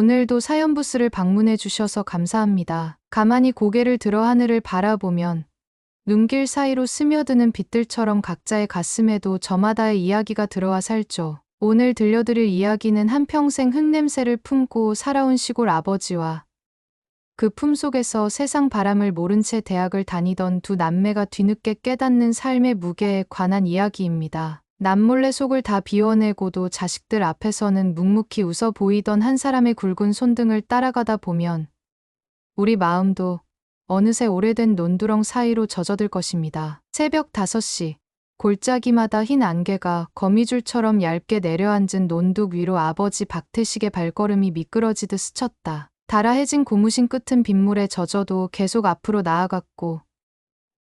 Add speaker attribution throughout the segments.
Speaker 1: 오늘도 사연부스를 방문해 주셔서 감사합니다. 가만히 고개를 들어 하늘을 바라보면 눈길 사이로 스며드는 빛들처럼 각자의 가슴에도 저마다의 이야기가 들어와 살죠. 오늘 들려드릴 이야기는 한평생 흙냄새를 품고 살아온 시골 아버지와 그 품속에서 세상 바람을 모른 채 대학을 다니던 두 남매가 뒤늦게 깨닫는 삶의 무게에 관한 이야기입니다. 남몰래 속을 다 비워내고도 자식들 앞에서는 묵묵히 웃어 보이던 한 사람의 굵은 손등을 따라가다 보면 우리 마음도 어느새 오래된 논두렁 사이로 젖어들 것입니다. 새벽 5시, 골짜기마다 흰 안개가 거미줄처럼 얇게 내려앉은 논둑 위로 아버지 박태식의 발걸음이 미끄러지듯 스쳤다. 달아해진 고무신 끝은 빗물에 젖어도 계속 앞으로 나아갔고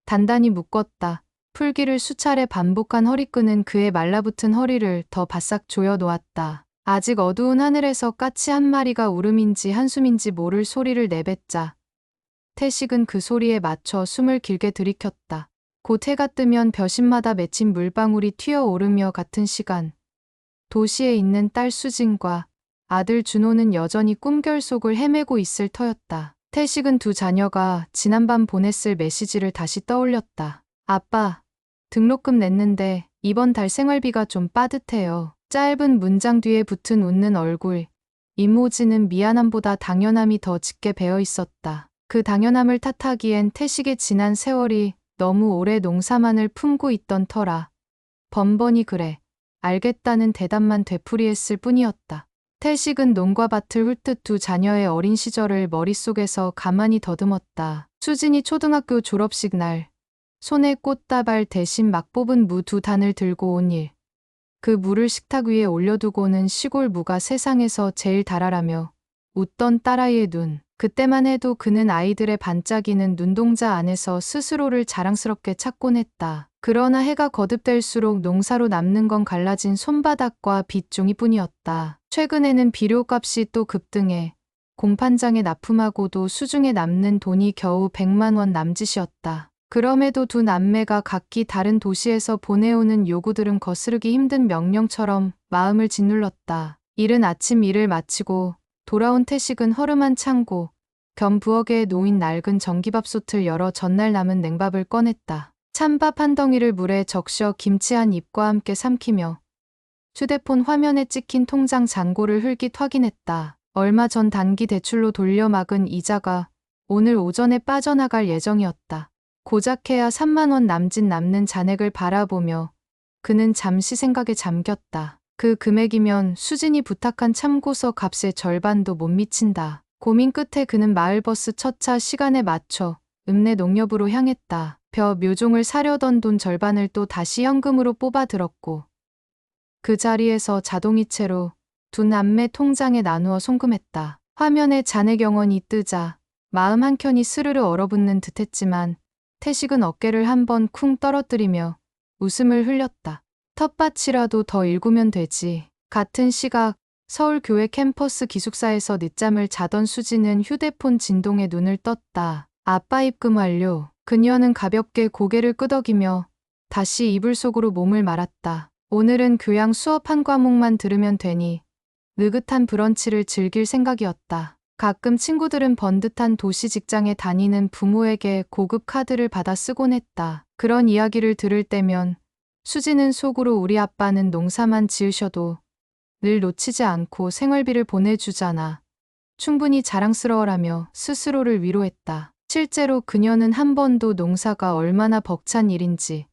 Speaker 1: 단단히 묶었다. 풀기를 수차례 반복한 허리끈은 그의 말라붙은 허리를 더 바싹 조여 놓았다. 아직 어두운 하늘에서 까치 한 마리가 울음인지 한숨인지 모를 소리를 내뱉자 태식은 그 소리에 맞춰 숨을 길게 들이켰다. 곧 해가 뜨면 벼심마다 맺힌 물방울이 튀어오르며 같은 시간 도시에 있는 딸 수진과 아들 준호는 여전히 꿈결 속을 헤매고 있을 터였다. 태식은 두 자녀가 지난밤 보냈을 메시지를 다시 떠올렸다. 아빠, 등록금 냈는데 이번 달 생활비가 좀 빠듯해요. 짧은 문장 뒤에 붙은 웃는 얼굴. 이모지는 미안함보다 당연함이 더 짙게 배어 있었다. 그 당연함을 탓하기엔 태식의 지난 세월이 너무 오래 농사만을 품고 있던 터라. 번번이 그래, 알겠다는 대답만 되풀이했을 뿐이었다. 태식은 논과 밭을 훑듯 두 자녀의 어린 시절을 머릿속에서 가만히 더듬었다. 수진이 초등학교 졸업식 날, 손에 꽃다발 대신 막 뽑은 무 2단을 들고 온 일. 그 무를 식탁 위에 올려두고는 시골 무가 세상에서 제일 달아라며 웃던 딸아이의 눈. 그때만 해도 그는 아이들의 반짝이는 눈동자 안에서 스스로를 자랑스럽게 찾곤 했다. 그러나 해가 거듭될수록 농사로 남는 건 갈라진 손바닥과 빗종이뿐이었다. 최근에는 비료값이 또 급등해 공판장에 납품하고도 수중에 남는 돈이 겨우 100만 원 남짓이었다. 그럼에도 두 남매가 각기 다른 도시에서 보내오는 요구들은 거스르기 힘든 명령처럼 마음을 짓눌렀다. 이른 아침 일을 마치고 돌아온 태식은 허름한 창고, 겸 부엌에 놓인 낡은 전기밥솥을 열어 전날 남은 냉밥을 꺼냈다. 찬밥 한 덩이를 물에 적셔 김치 한 입과 함께 삼키며 휴대폰 화면에 찍힌 통장 잔고를 흘깃 확인했다. 얼마 전 단기 대출로 돌려막은 이자가 오늘 오전에 빠져나갈 예정이었다. 고작해야 3만 원 남짓 남는 잔액을 바라보며 그는 잠시 생각에 잠겼다. 그 금액이면 수진이 부탁한 참고서 값의 절반도 못 미친다. 고민 끝에 그는 마을버스 첫차 시간에 맞춰 읍내 농협으로 향했다. 벼 묘종을 사려던 돈 절반을 또 다시 현금으로 뽑아들었고 그 자리에서 자동이체로 두 남매 통장에 나누어 송금했다. 화면에 잔액 영원이 뜨자 마음 한켠이 스르르 얼어붙는 듯했지만 태식은 어깨를 한번 쿵 떨어뜨리며 웃음을 흘렸다. 텃밭이라도 더 일구면 되지. 같은 시각 서울 교회 캠퍼스 기숙사에서 늦잠을 자던 수지는 휴대폰 진동에 눈을 떴다. 아빠 입금 완료. 그녀는 가볍게 고개를 끄덕이며 다시 이불 속으로 몸을 말았다. 오늘은 교양 수업 한 과목만 들으면 되니 느긋한 브런치를 즐길 생각이었다. 가끔 친구들은 번듯한 도시 직장에 다니는 부모에게 고급 카드를 받아 쓰곤 했다. 그런 이야기를 들을 때면 수지는 속으로 우리 아빠는 농사만 지으셔도 늘 놓치지 않고 생활비를 보내주잖아. 충분히 자랑스러워라며 스스로를 위로했다. 실제로 그녀는 한 번도 농사가 얼마나 벅찬 일인지,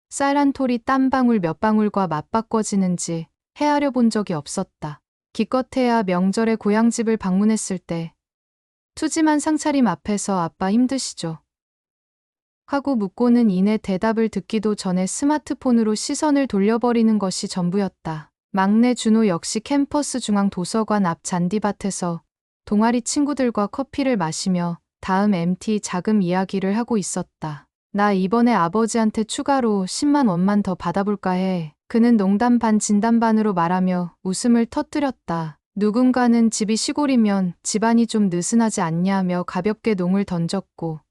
Speaker 1: 쌀 한 톨이 땀방울 몇 방울과 맞바꿔지는지 헤아려 본 적이 없었다. 기껏해야 명절에 고향집을 방문했을 때 푸짐한 상차림 앞에서 아빠 힘드시죠? 하고 묻고는 이내 대답을 듣기도 전에 스마트폰으로 시선을 돌려버리는 것이 전부였다. 막내 준호 역시 캠퍼스 중앙 도서관 앞 잔디밭에서 동아리 친구들과 커피를 마시며 다음 MT 자금 이야기를 하고 있었다. 나 이번에 아버지한테 추가로 10만 원만 더 받아볼까 해. 그는 농담 반 진담 반으로 말하며 웃음을 터뜨렸다. 누군가는 집이 시골이면 집안이 좀 느슨하지 않냐며 가볍게 농을 던졌고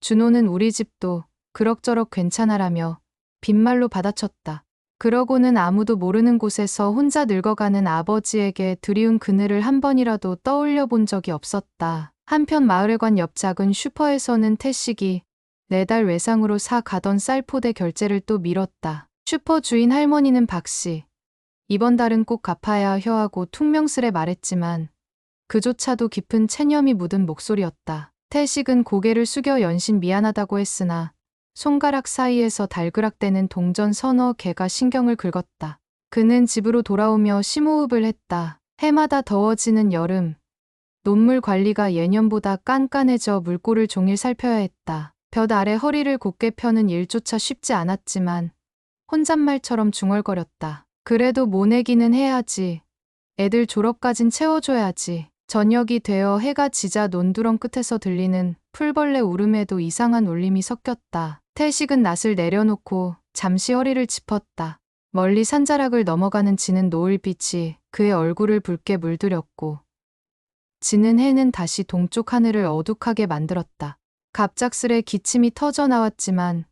Speaker 1: 준호는 우리 집도 그럭저럭 괜찮아라며 빈말로 받아쳤다. 그러고는 아무도 모르는 곳에서 혼자 늙어가는 아버지에게 드리운 그늘을 한 번이라도 떠올려 본 적이 없었다. 한편 마을회관 옆 작은 슈퍼에서는 태식이 매달 외상으로 사 가던 쌀포대 결제를 또 미뤘다. 슈퍼 주인 할머니는 박씨, 이번 달은 꼭 갚아야 혀하고 퉁명스레 말했지만 그조차도 깊은 체념이 묻은 목소리였다. 태식은 고개를 숙여 연신 미안하다고 했으나 손가락 사이에서 달그락대는 동전 서너 개가 신경을 긁었다. 그는 집으로 돌아오며 심호흡을 했다. 해마다 더워지는 여름. 논물 관리가 예년보다 깐깐해져 물꼬를 종일 살펴야 했다. 볕 아래 허리를 곧게 펴는 일조차 쉽지 않았지만 혼잣말처럼 중얼거렸다. 그래도 모내기는 해야지. 애들 졸업까진 채워줘야지. 저녁이 되어 해가 지자 논두렁 끝에서 들리는 풀벌레 울음에도 이상한 울림이 섞였다. 태식은 낫을 내려놓고 잠시 허리를 짚었다. 멀리 산자락을 넘어가는 지는 노을빛이 그의 얼굴을 붉게 물들였고 지는 해는 다시 동쪽 하늘을 어둑하게 만들었다. 갑작스레 기침이 터져 나왔지만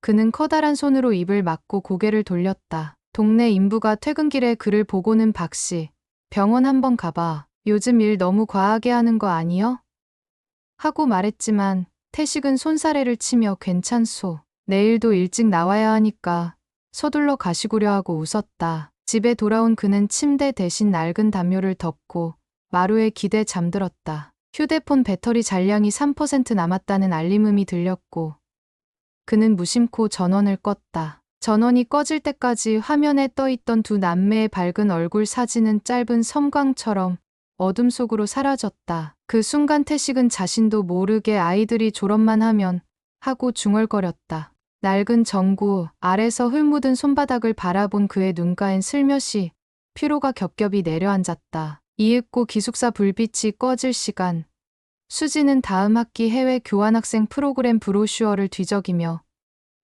Speaker 1: 그는 커다란 손으로 입을 막고 고개를 돌렸다. 동네 인부가 퇴근길에 그를 보고는 박씨, 병원 한번 가봐. 요즘 일 너무 과하게 하는 거 아니여? 하고 말했지만 태식은 손사래를 치며 괜찮소. 내일도 일찍 나와야 하니까 서둘러 가시구려 하고 웃었다. 집에 돌아온 그는 침대 대신 낡은 담요를 덮고 마루에 기대 잠들었다. 휴대폰 배터리 잔량이 3% 남았다는 알림음이 들렸고 그는 무심코 전원을 껐다. 전원이 꺼질 때까지 화면에 떠있던 두 남매의 밝은 얼굴 사진은 짧은 섬광처럼 어둠 속으로 사라졌다. 그 순간 태식은 자신도 모르게 아이들이 졸업만 하면 하고 중얼거렸다. 낡은 전구 아래서 흙 묻은 손바닥을 바라본 그의 눈가엔 슬며시 피로가 겹겹이 내려앉았다. 이윽고 기숙사 불빛이 꺼질 시간. 수지는 다음 학기 해외 교환학생 프로그램 브로슈어를 뒤적이며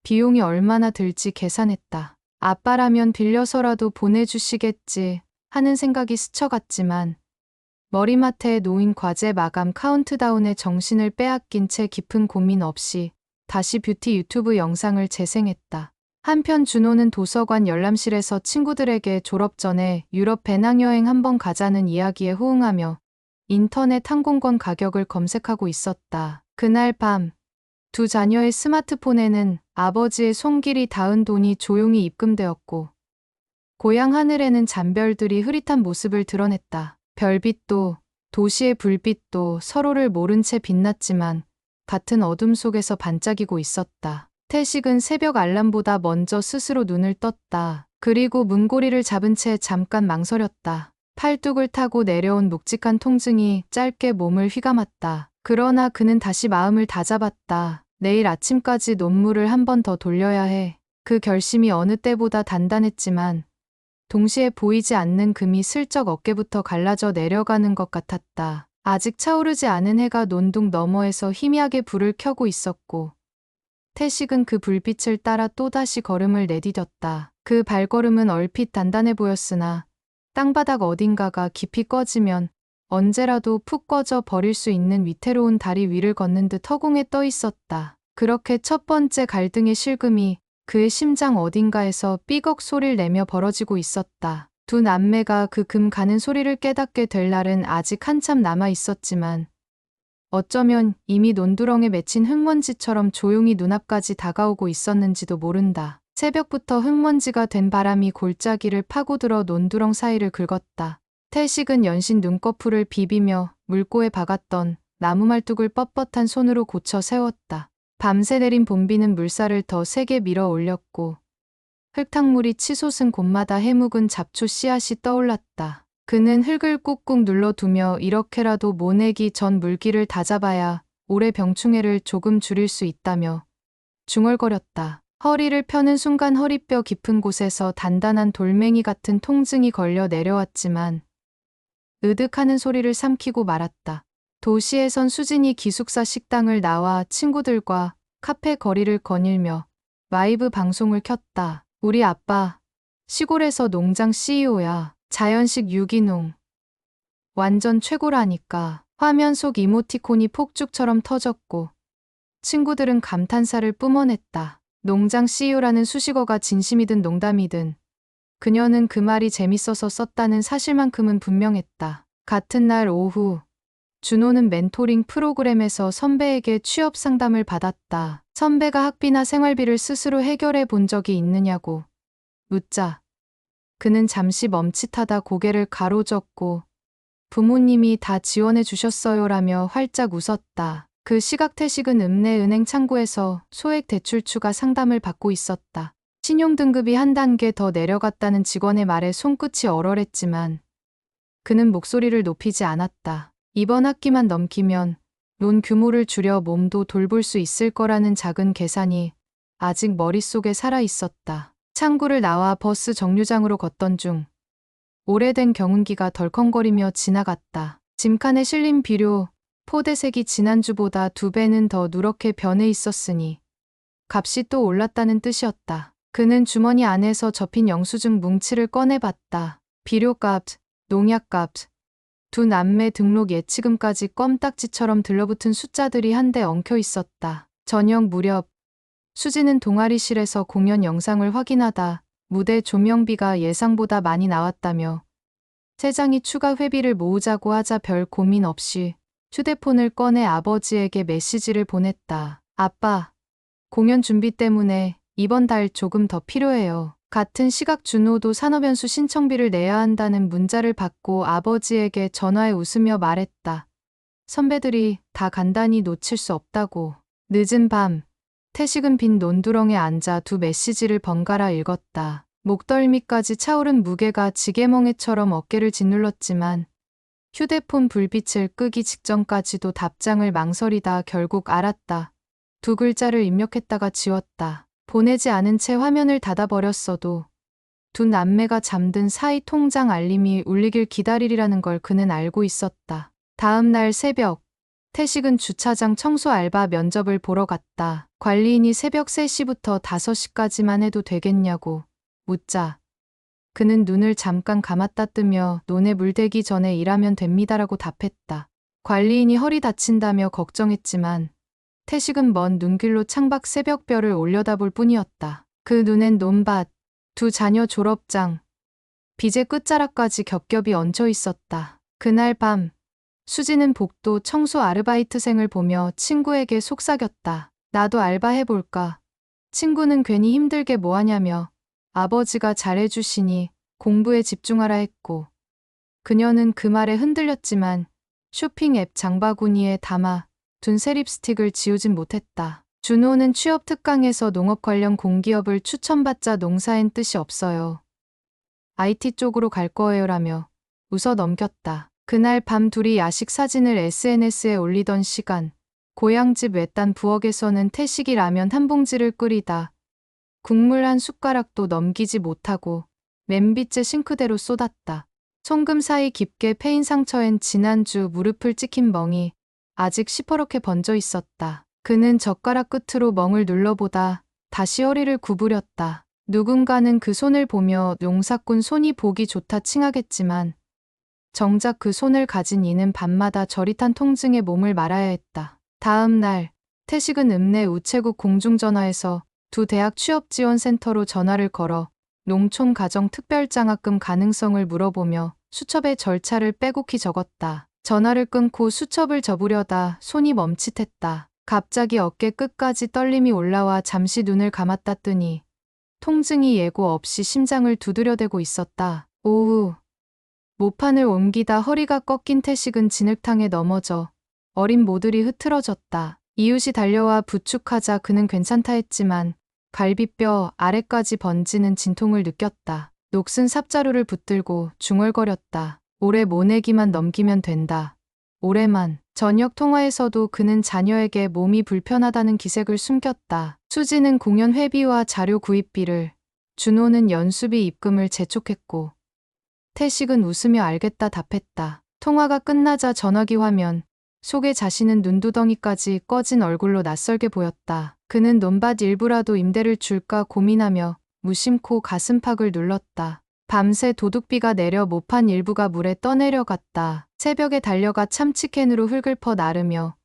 Speaker 1: 비용이 얼마나 들지 계산했다. 아빠라면 빌려서라도 보내주시겠지 하는 생각이 스쳐갔지만 머리맡에 놓인 과제 마감 카운트다운에 정신을 빼앗긴 채 깊은 고민 없이 다시 뷰티 유튜브 영상을 재생했다. 한편 준호는 도서관 열람실에서 친구들에게 졸업 전에 유럽 배낭여행 한번 가자는 이야기에 호응하며 인터넷 항공권 가격을 검색하고 있었다. 그날 밤 두 자녀의 스마트폰에는 아버지의 손길이 닿은 돈이 조용히 입금되었고 고향 하늘에는 잔별들이 흐릿한 모습을 드러냈다. 별빛도 도시의 불빛도 서로를 모른 채 빛났지만 같은 어둠 속에서 반짝이고 있었다. 태식은 새벽 알람보다 먼저 스스로 눈을 떴다. 그리고 문고리를 잡은 채 잠깐 망설였다. 팔뚝을 타고 내려온 묵직한 통증이 짧게 몸을 휘감았다. 그러나 그는 다시 마음을 다잡았다. 내일 아침까지 논문을 한 번 더 돌려야 해. 그 결심이 어느 때보다 단단했지만 동시에 보이지 않는 금이 슬쩍 어깨부터 갈라져 내려가는 것 같았다. 아직 차오르지 않은 해가 논둑 너머에서 희미하게 불을 켜고 있었고 태식은 그 불빛을 따라 또다시 걸음을 내디뎠다. 그 발걸음은 얼핏 단단해 보였으나 땅바닥 어딘가가 깊이 꺼지면 언제라도 푹 꺼져 버릴 수 있는 위태로운 다리 위를 걷는 듯 허공에 떠 있었다. 그렇게 첫 번째 갈등의 실금이 그의 심장 어딘가에서 삐걱 소리를 내며 벌어지고 있었다. 두 남매가 그 금 가는 소리를 깨닫게 될 날은 아직 한참 남아 있었지만 어쩌면 이미 논두렁에 맺힌 흙먼지처럼 조용히 눈앞까지 다가오고 있었는지도 모른다. 새벽부터 흙먼지가 된 바람이 골짜기를 파고들어 논두렁 사이를 긁었다. 태식은 연신 눈꺼풀을 비비며 물꼬에 박았던 나무 말뚝을 뻣뻣한 손으로 고쳐 세웠다. 밤새 내린 봄비는 물살을 더 세게 밀어 올렸고 흙탕물이 치솟은 곳마다 해묵은 잡초 씨앗이 떠올랐다. 그는 흙을 꾹꾹 눌러두며 이렇게라도 모내기 전 물기를 다잡아야 올해 병충해를 조금 줄일 수 있다며 중얼거렸다. 허리를 펴는 순간 허리뼈 깊은 곳에서 단단한 돌멩이 같은 통증이 걸려 내려왔지만 으득하는 소리를 삼키고 말았다. 도시에선 수진이 기숙사 식당을 나와 친구들과 카페 거리를 거닐며 라이브 방송을 켰다. 우리 아빠 시골에서 농장 CEO야. 자연식 유기농. 완전 최고라니까. 화면 속 이모티콘이 폭죽처럼 터졌고 친구들은 감탄사를 뿜어냈다. 농장 CEO라는 수식어가 진심이든 농담이든 그녀는 그 말이 재밌어서 썼다는 사실만큼은 분명했다. 같은 날 오후, 준호는 멘토링 프로그램에서 선배에게 취업 상담을 받았다. 선배가 학비나 생활비를 스스로 해결해 본 적이 있느냐고 묻자 그는 잠시 멈칫하다 고개를 가로젓고 부모님이 다 지원해 주셨어요라며 활짝 웃었다. 그 시각 태식은 읍내 은행 창구에서 소액 대출 추가 상담을 받고 있었다. 신용등급이 한 단계 더 내려갔다는 직원의 말에 손끝이 얼얼했지만 그는 목소리를 높이지 않았다. 이번 학기만 넘기면 론 규모를 줄여 몸도 돌볼 수 있을 거라는 작은 계산이 아직 머릿속에 살아 있었다. 창구를 나와 버스 정류장으로 걷던 중 오래된 경운기가 덜컹거리며 지나갔다. 짐칸에 실린 비료, 포대색이 지난주보다 2배는 더 누렇게 변해 있었으니 값이 또 올랐다는 뜻이었다. 그는 주머니 안에서 접힌 영수증 뭉치를 꺼내봤다. 비료값, 농약값, 두 남매 등록 예치금까지 껌딱지처럼 들러붙은 숫자들이 한데 엉켜 있었다. 저녁 무렵 수지는 동아리실에서 공연 영상을 확인하다 무대 조명비가 예상보다 많이 나왔다며 세장이 추가 회비를 모으자고 하자 별 고민 없이 휴대폰을 꺼내 아버지에게 메시지를 보냈다. 아빠, 공연 준비 때문에 이번 달 조금 더 필요해요. 같은 시각 준호도 산업연수 신청비를 내야 한다는 문자를 받고 아버지에게 전화해 웃으며 말했다. 선배들이 다 간단히 놓칠 수 없다고. 늦은 밤, 태식은 빈 논두렁에 앉아 두 메시지를 번갈아 읽었다. 목덜미까지 차오른 무게가 지게멍에처럼 어깨를 짓눌렀지만 휴대폰 불빛을 끄기 직전까지도 답장을 망설이다 결국 알았다. 두 글자를 입력했다가 지웠다. 보내지 않은 채 화면을 닫아버렸어도 두 남매가 잠든 사이 통장 알림이 울리길 기다리리라는 걸 그는 알고 있었다. 다음 날 새벽, 태식은 주차장 청소 알바 면접을 보러 갔다. 관리인이 새벽 3시부터 5시까지만 해도 되겠냐고 묻자 그는 눈을 잠깐 감았다 뜨며 논에 물대기 전에 일하면 됩니다라고 답했다. 관리인이 허리 다친다며 걱정했지만 태식은 먼 눈길로 창밖 새벽별을 올려다볼 뿐이었다. 그 눈엔 논밭, 두 자녀 졸업장, 빚의 끝자락까지 겹겹이 얹혀 있었다. 그날 밤, 수지는 복도 청소 아르바이트생을 보며 친구에게 속삭였다. 나도 알바해볼까. 친구는 괜히 힘들게 뭐하냐며 아버지가 잘해주시니 공부에 집중하라 했고 그녀는 그 말에 흔들렸지만 쇼핑 앱 장바구니에 담아 둔 새 립스틱을 지우진 못했다. 준호는 취업 특강에서 농업 관련 공기업을 추천받자 농사엔 뜻이 없어요. IT 쪽으로 갈 거예요라며 웃어 넘겼다. 그날 밤 둘이 야식 사진을 SNS에 올리던 시간, 고향집 외딴 부엌에서는 태식이 라면 한 봉지를 끓이다 국물 한 숟가락도 넘기지 못하고 맨빗째 싱크대로 쏟았다. 송금 사이 깊게 패인 상처엔 지난주 무릎을 찍힌 멍이 아직 시퍼렇게 번져 있었다. 그는 젓가락 끝으로 멍을 눌러보다 다시 허리를 구부렸다. 누군가는 그 손을 보며 농사꾼 손이 보기 좋다 칭하겠지만 정작 그 손을 가진 이는 밤마다 저릿한 통증에 몸을 말아야 했다. 다음 날 태식은 읍내 우체국 공중전화에서 두 대학 취업지원센터로 전화를 걸어 농촌 가정 특별장학금 가능성을 물어보며 수첩에 절차를 빼곡히 적었다. 전화를 끊고 수첩을 접으려다 손이 멈칫했다. 갑자기 어깨 끝까지 떨림이 올라와 잠시 눈을 감았다 뜨니 통증이 예고 없이 심장을 두드려대고 있었다. 오후 모판을 옮기다 허리가 꺾인 태식은 진흙탕에 넘어져 어린 모들이 흐트러졌다. 이웃이 달려와 부축하자 그는 괜찮다 했지만 갈비뼈 아래까지 번지는 진통을 느꼈다. 녹슨 삽자루를 붙들고 중얼거렸다. 올해 모내기만 넘기면 된다. 올해만. 저녁 통화에서도 그는 자녀에게 몸이 불편하다는 기색을 숨겼다. 수지는 공연 회비와 자료 구입비를, 준호는 연수비 입금을 재촉했고 태식은 웃으며 알겠다 답했다. 통화가 끝나자 전화기 화면 속에 자신은 눈두덩이까지 꺼진 얼굴로 낯설게 보였다. 그는 논밭 일부라도 임대를 줄까 고민하며 무심코 가슴팍을 눌렀다. 밤새 도둑비가 내려 모판 일부가 물에 떠내려갔다. 새벽에 달려가 참치캔으로 흙을 퍼 나르며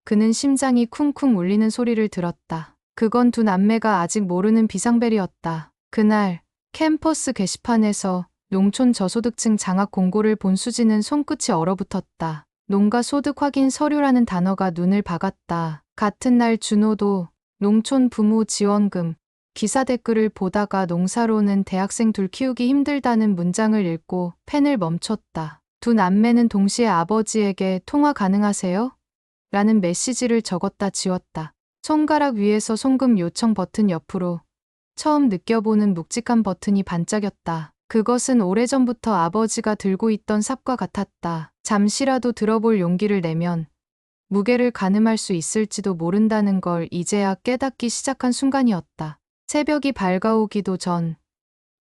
Speaker 1: 그는 심장이 쿵쿵 울리는 소리를 들었다. 그건 두 남매가 아직 모르는 비상벨이었다. 그날 캠퍼스 게시판에서 농촌 저소득층 장학 공고를 본 수지는 손끝이 얼어붙었다. 농가 소득 확인 서류라는 단어가 눈을 박았다. 같은 날 준호도 농촌 부모 지원금 기사 댓글을 보다가 농사로는 대학생 둘 키우기 힘들다는 문장을 읽고 펜을 멈췄다. 두 남매는 동시에 아버지에게 통화 가능하세요? 라는 메시지를 적었다 지웠다. 손가락 위에서 송금 요청 버튼 옆으로 처음 느껴보는 묵직한 버튼이 반짝였다. 그것은 오래전부터 아버지가 들고 있던 삽과 같았다. 잠시라도 들어볼 용기를 내면 무게를 가늠할 수 있을지도 모른다는 걸 이제야 깨닫기 시작한 순간이었다. 새벽이 밝아오기도 전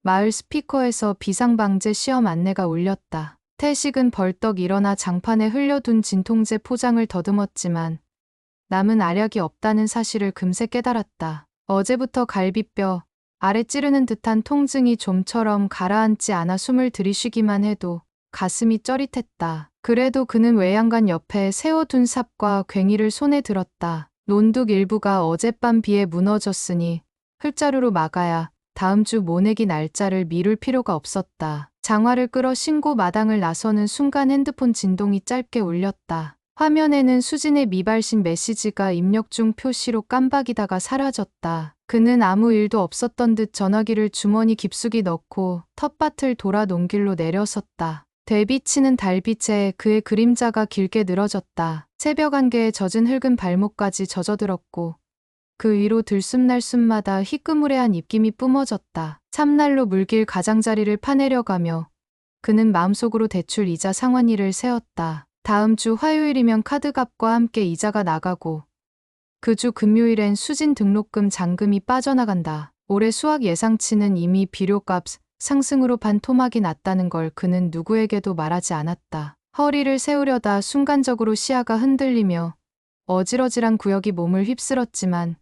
Speaker 1: 마을 스피커에서 비상방제 시험 안내가 울렸다. 태식은 벌떡 일어나 장판에 흘려둔 진통제 포장을 더듬었지만 남은 알약이 없다는 사실을 금세 깨달았다. 어제부터 갈비뼈 아래 찌르는 듯한 통증이 좀처럼 가라앉지 않아 숨을 들이쉬기만 해도 가슴이 쩌릿했다. 그래도 그는 외양간 옆에 세워둔 삽과 괭이를 손에 들었다. 논둑 일부가 어젯밤 비에 무너졌으니 흙자루로 막아야 다음 주 모내기 날짜를 미룰 필요가 없었다. 장화를 끌어 신고 마당을 나서는 순간 핸드폰 진동이 짧게 울렸다. 화면에는 수진의 미발신 메시지가 입력 중 표시로 깜박이다가 사라졌다. 그는 아무 일도 없었던 듯 전화기를 주머니 깊숙이 넣고 텃밭을 돌아 논길로 내려섰다. 되비치는 달빛에 그의 그림자가 길게 늘어졌다. 새벽 안개에 젖은 흙은 발목까지 젖어들었고 그 위로 들숨날숨마다 희끄무레한 입김이 뿜어졌다. 참날로 물길 가장자리를 파내려가며 그는 마음속으로 대출 이자 상환일을 세웠다. 다음 주 화요일이면 카드값과 함께 이자가 나가고 그 주 금요일엔 수진 등록금 잔금이 빠져나간다. 올해 수학 예상치는 이미 비료값 상승으로 반 토막이 났다는 걸 그는 누구에게도 말하지 않았다. 허리를 세우려다 순간적으로 시야가 흔들리며 어질어질한 구역이 몸을 휩쓸었지만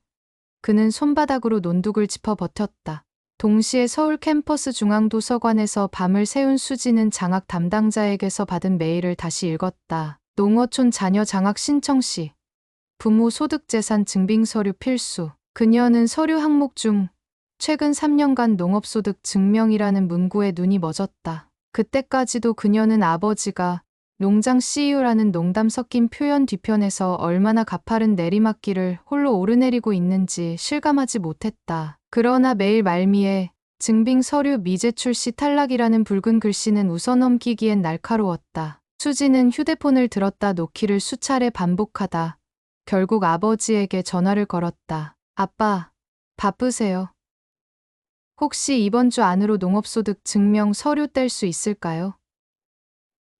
Speaker 1: 그는 손바닥으로 논둑을 짚어 버텼다. 동시에 서울 캠퍼스 중앙도서관에서 밤을 새운 수지는 장학 담당자에게서 받은 메일을 다시 읽었다. 농어촌 자녀 장학 신청 시 부모 소득재산 증빙 서류 필수. 그녀는 서류 항목 중 최근 3년간 농업소득 증명이라는 문구에 눈이 멎었다. 그때까지도 그녀는 아버지가 농장 CEO라는 농담 섞인 표현 뒤편에서 얼마나 가파른 내리막길을 홀로 오르내리고 있는지 실감하지 못했다. 그러나 매일 말미에 증빙 서류 미제출 시 탈락이라는 붉은 글씨는 웃어넘기기엔 날카로웠다. 수지는 휴대폰을 들었다 놓기를 수차례 반복하다 결국 아버지에게 전화를 걸었다. 아빠, 바쁘세요? 혹시 이번 주 안으로 농업소득 증명 서류 뗄 수 있을까요?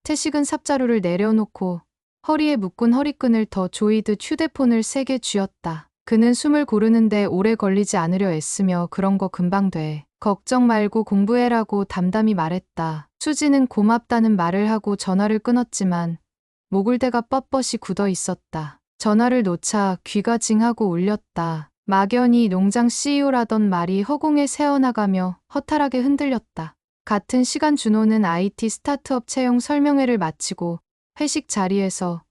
Speaker 1: 태식은 삽자루를 내려놓고 허리에 묶은 허리끈을 더 조이듯 휴대폰을 세게 쥐었다. 그는 숨을 고르는데 오래 걸리지 않으려 애쓰며 그런 거 금방 돼. 걱정 말고 공부해라고 담담히 말했다. 수지는 고맙다는 말을 하고 전화를 끊었지만 목을대가 뻣뻣이 굳어 있었다. 전화를 놓자 귀가 징하고 울렸다. 막연히 농장 CEO라던 말이 허공에 새어나가며 허탈하게 흔들렸다. 같은 시간 준호는 IT 스타트업 채용 설명회를 마치고 회식 자리에서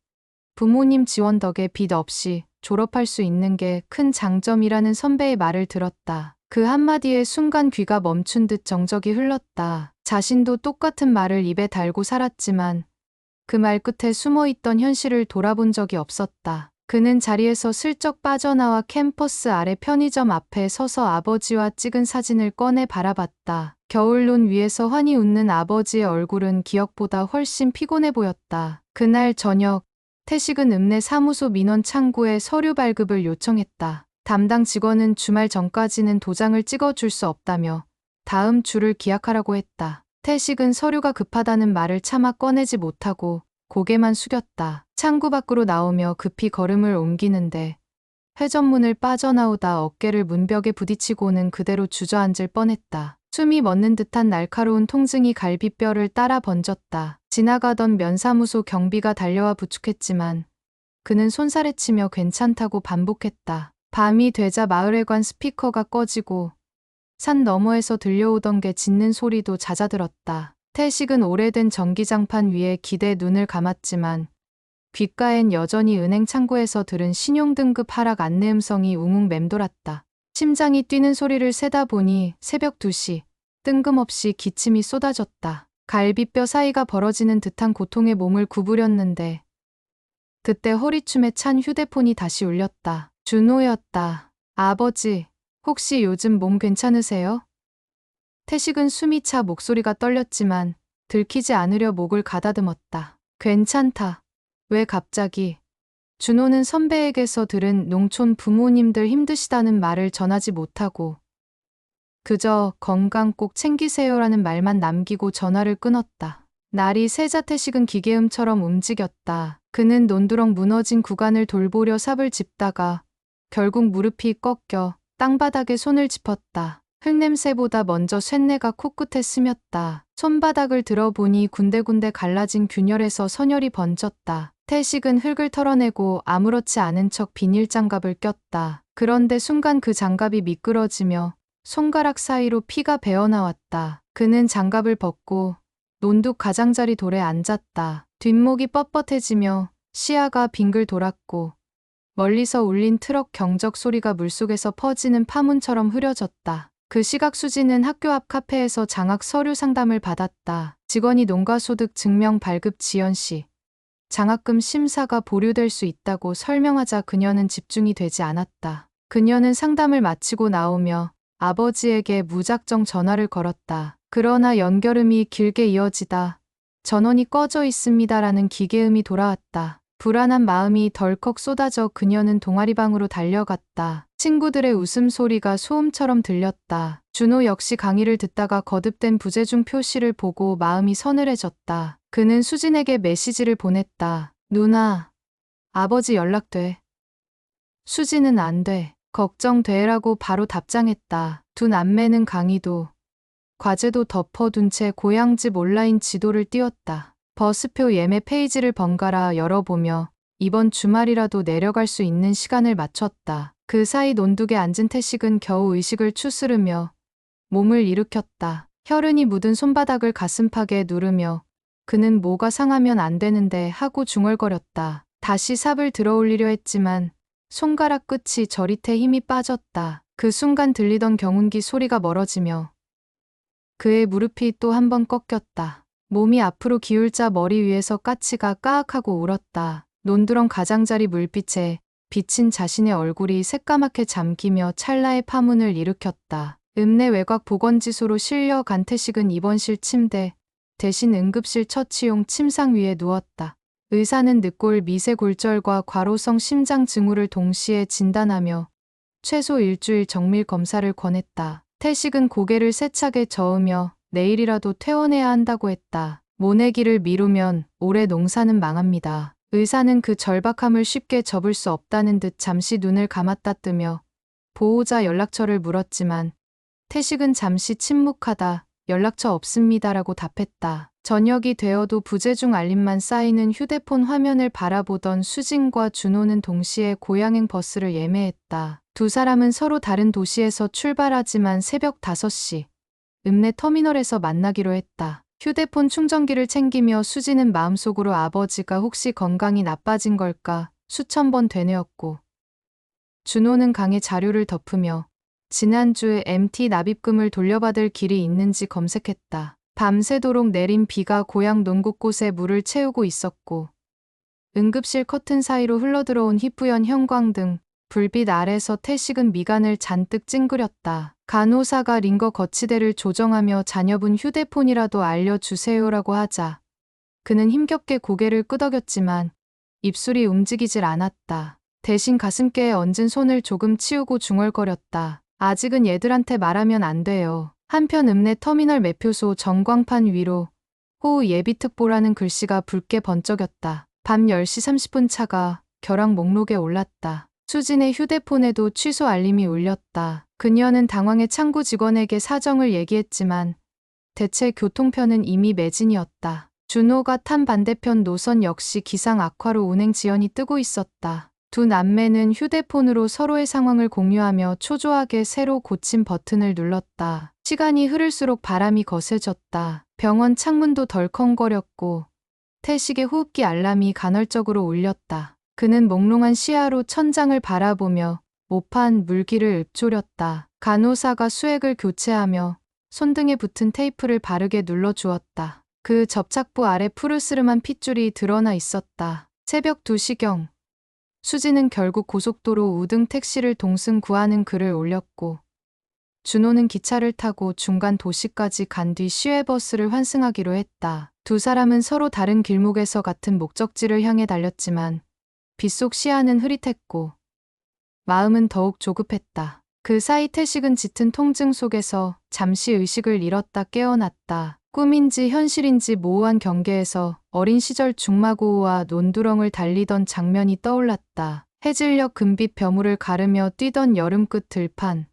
Speaker 1: 부모님 지원 덕에 빚 없이 졸업할 수 있는 게 큰 장점이라는 선배의 말을 들었다. 그 한마디에 순간 귀가 멈춘 듯 정적이 흘렀다. 자신도 똑같은 말을 입에 달고 살았지만 그 말 끝에 숨어있던 현실을 돌아본 적이 없었다. 그는 자리에서 슬쩍 빠져나와 캠퍼스 아래 편의점 앞에 서서 아버지와 찍은 사진을 꺼내 바라봤다. 겨울논 위에서 환히 웃는 아버지의 얼굴은 기억보다 훨씬 피곤해 보였다. 그날 저녁, 태식은 읍내 사무소 민원 창구에 서류 발급을 요청했다. 담당 직원은 주말 전까지는 도장을 찍어줄 수 없다며 다음 주를 기약하라고 했다. 태식은 서류가 급하다는 말을 차마 꺼내지 못하고 고개만 숙였다. 창구 밖으로 나오며 급히 걸음을 옮기는데 회전문을 빠져나오다 어깨를 문벽에 부딪히고는 그대로 주저앉을 뻔했다. 숨이 멎는 듯한 날카로운 통증이 갈비뼈를 따라 번졌다. 지나가던 면사무소 경비가 달려와 부축했지만 그는 손살에 치며 괜찮다고 반복했다. 밤이 되자 마을회관 스피커가 꺼지고 산 너머에서 들려오던 게 짖는 소리도 잦아들었다. 태식은 오래된 전기장판 위에 기대 눈을 감았지만 귓가엔 여전히 은행 창구에서 들은 신용등급 하락 안내 음성이 웅웅 맴돌았다. 심장이 뛰는 소리를 세다 보니 새벽 2시, 뜬금없이 기침이 쏟아졌다. 갈비뼈 사이가 벌어지는 듯한 고통에 몸을 구부렸는데 그때 허리춤에 찬 휴대폰이 다시 울렸다. 준호였다. 아버지, 혹시 요즘 몸 괜찮으세요? 태식은 숨이 차 목소리가 떨렸지만 들키지 않으려 목을 가다듬었다. 괜찮다. 왜 갑자기? 준호는 선배에게서 들은 농촌 부모님들 힘드시다는 말을 전하지 못하고 그저 건강 꼭 챙기세요라는 말만 남기고 전화를 끊었다. 날이 새자 태식은 기계음처럼 움직였다. 그는 논두렁 무너진 구간을 돌보려 삽을 짚다가 결국 무릎이 꺾여 땅바닥에 손을 짚었다. 흙냄새보다 먼저 쇳내가 코끝에 스몄다. 손바닥을 들어보니 군데군데 갈라진 균열에서 선혈이 번졌다. 태식은 흙을 털어내고 아무렇지 않은 척 비닐장갑을 꼈다. 그런데 순간 그 장갑이 미끄러지며 손가락 사이로 피가 배어나왔다. 그는 장갑을 벗고 논둑 가장자리 돌에 앉았다. 뒷목이 뻣뻣해지며 시야가 빙글 돌았고 멀리서 울린 트럭 경적 소리가 물속에서 퍼지는 파문처럼 흐려졌다. 그 시각 수지는 학교 앞 카페에서 장학 서류 상담을 받았다. 직원이 농가소득 증명 발급 지연 시 장학금 심사가 보류될 수 있다고 설명하자 그녀는 집중이 되지 않았다. 그녀는 상담을 마치고 나오며 아버지에게 무작정 전화를 걸었다. 그러나 연결음이 길게 이어지다 전원이 꺼져 있습니다라는 기계음이 돌아왔다. 불안한 마음이 덜컥 쏟아져 그녀는 동아리방으로 달려갔다. 친구들의 웃음소리가 소음처럼 들렸다. 준호 역시 강의를 듣다가 거듭된 부재중 표시를 보고 마음이 서늘해졌다. 그는 수진에게 메시지를 보냈다. 누나, 아버지 연락돼. 수진은 안 돼. 걱정돼라고 바로 답장했다. 두 남매는 강의도 과제도 덮어둔 채 고향집 온라인 지도를 띄웠다. 버스표 예매 페이지를 번갈아 열어보며 이번 주말이라도 내려갈 수 있는 시간을 맞췄다. 그 사이 논둑에 앉은 태식은 겨우 의식을 추스르며 몸을 일으켰다. 혈흔이 묻은 손바닥을 가슴팍에 누르며 그는 뭐가 상하면 안 되는데 하고 중얼거렸다. 다시 삽을 들어올리려 했지만 손가락 끝이 저릿해 힘이 빠졌다. 그 순간 들리던 경운기 소리가 멀어지며 그의 무릎이 또 한 번 꺾였다. 몸이 앞으로 기울자 머리 위에서 까치가 까악하고 울었다. 논두렁 가장자리 물빛에 비친 자신의 얼굴이 새까맣게 잠기며 찰나의 파문을 일으켰다. 읍내 외곽 보건지소로 실려간 태식은 입원실 침대 대신 응급실 처치용 침상 위에 누웠다. 의사는 늑골 미세골절과 과로성 심장 증후를 동시에 진단하며 최소 일주일 정밀 검사를 권했다. 태식은 고개를 세차게 저으며 내일이라도 퇴원해야 한다고 했다. 모내기를 미루면 올해 농사는 망합니다. 의사는 그 절박함을 쉽게 접을 수 없다는 듯 잠시 눈을 감았다 뜨며 보호자 연락처를 물었지만 태식은 잠시 침묵하다 연락처 없습니다라고 답했다. 저녁이 되어도 부재중 알림만 쌓이는 휴대폰 화면을 바라보던 수진과 준호는 동시에 고양행 버스를 예매했다. 두 사람은 서로 다른 도시에서 출발하지만 새벽 5시 읍내 터미널에서 만나기로 했다. 휴대폰 충전기를 챙기며 수진은 마음속으로 아버지가 혹시 건강이 나빠진 걸까 수천 번 되뇌었고 준호는 강의 자료를 덮으며 지난주에 MT 납입금을 돌려받을 길이 있는지 검색했다. 밤새도록 내린 비가 고향 논 곳곳에 물을 채우고 있었고 응급실 커튼 사이로 흘러들어온 희뿌연 형광등, 불빛 아래서 태식은 미간을 잔뜩 찡그렸다. 간호사가 링거 거치대를 조정하며 자녀분 휴대폰이라도 알려주세요라고 하자 그는 힘겹게 고개를 끄덕였지만 입술이 움직이질 않았다. 대신 가슴께에 얹은 손을 조금 치우고 중얼거렸다. 아직은 얘들한테 말하면 안 돼요. 한편 읍내 터미널 매표소 전광판 위로 호우 예비특보라는 글씨가 붉게 번쩍였다. 밤 10시 30분 차가 결항 목록에 올랐다. 수진의 휴대폰에도 취소 알림이 울렸다. 그녀는 당황해 창구 직원에게 사정을 얘기했지만 대체 교통편은 이미 매진이었다. 준호가 탄 반대편 노선 역시 기상 악화로 운행 지연이 뜨고 있었다. 두 남매는 휴대폰으로 서로의 상황을 공유하며 초조하게 새로 고친 버튼을 눌렀다. 시간이 흐를수록 바람이 거세졌다. 병원 창문도 덜컹거렸고 태식의 호흡기 알람이 간헐적으로 울렸다. 그는 몽롱한 시야로 천장을 바라보며 모판 물기를 읊조렸다. 간호사가 수액을 교체하며 손등에 붙은 테이프를 바르게 눌러주었다. 그 접착부 아래 푸르스름한 핏줄이 드러나 있었다. 새벽 2시경. 수지는 결국 고속도로 우등 택시를 동승 구하는 글을 올렸고 준호는 기차를 타고 중간 도시까지 간 뒤 시외버스를 환승하기로 했다. 두 사람은 서로 다른 길목에서 같은 목적지를 향해 달렸지만 빗속 시야는 흐릿했고 마음은 더욱 조급했다. 그 사이 태식은 짙은 통증 속에서 잠시 의식을 잃었다 깨어났다. 꿈인지 현실인지 모호한 경계에서 어린 시절 중마고우와 논두렁을 달리던 장면이 떠올랐다. 해질녘 금빛 벼물을 가르며 뛰던 여름끝 들판.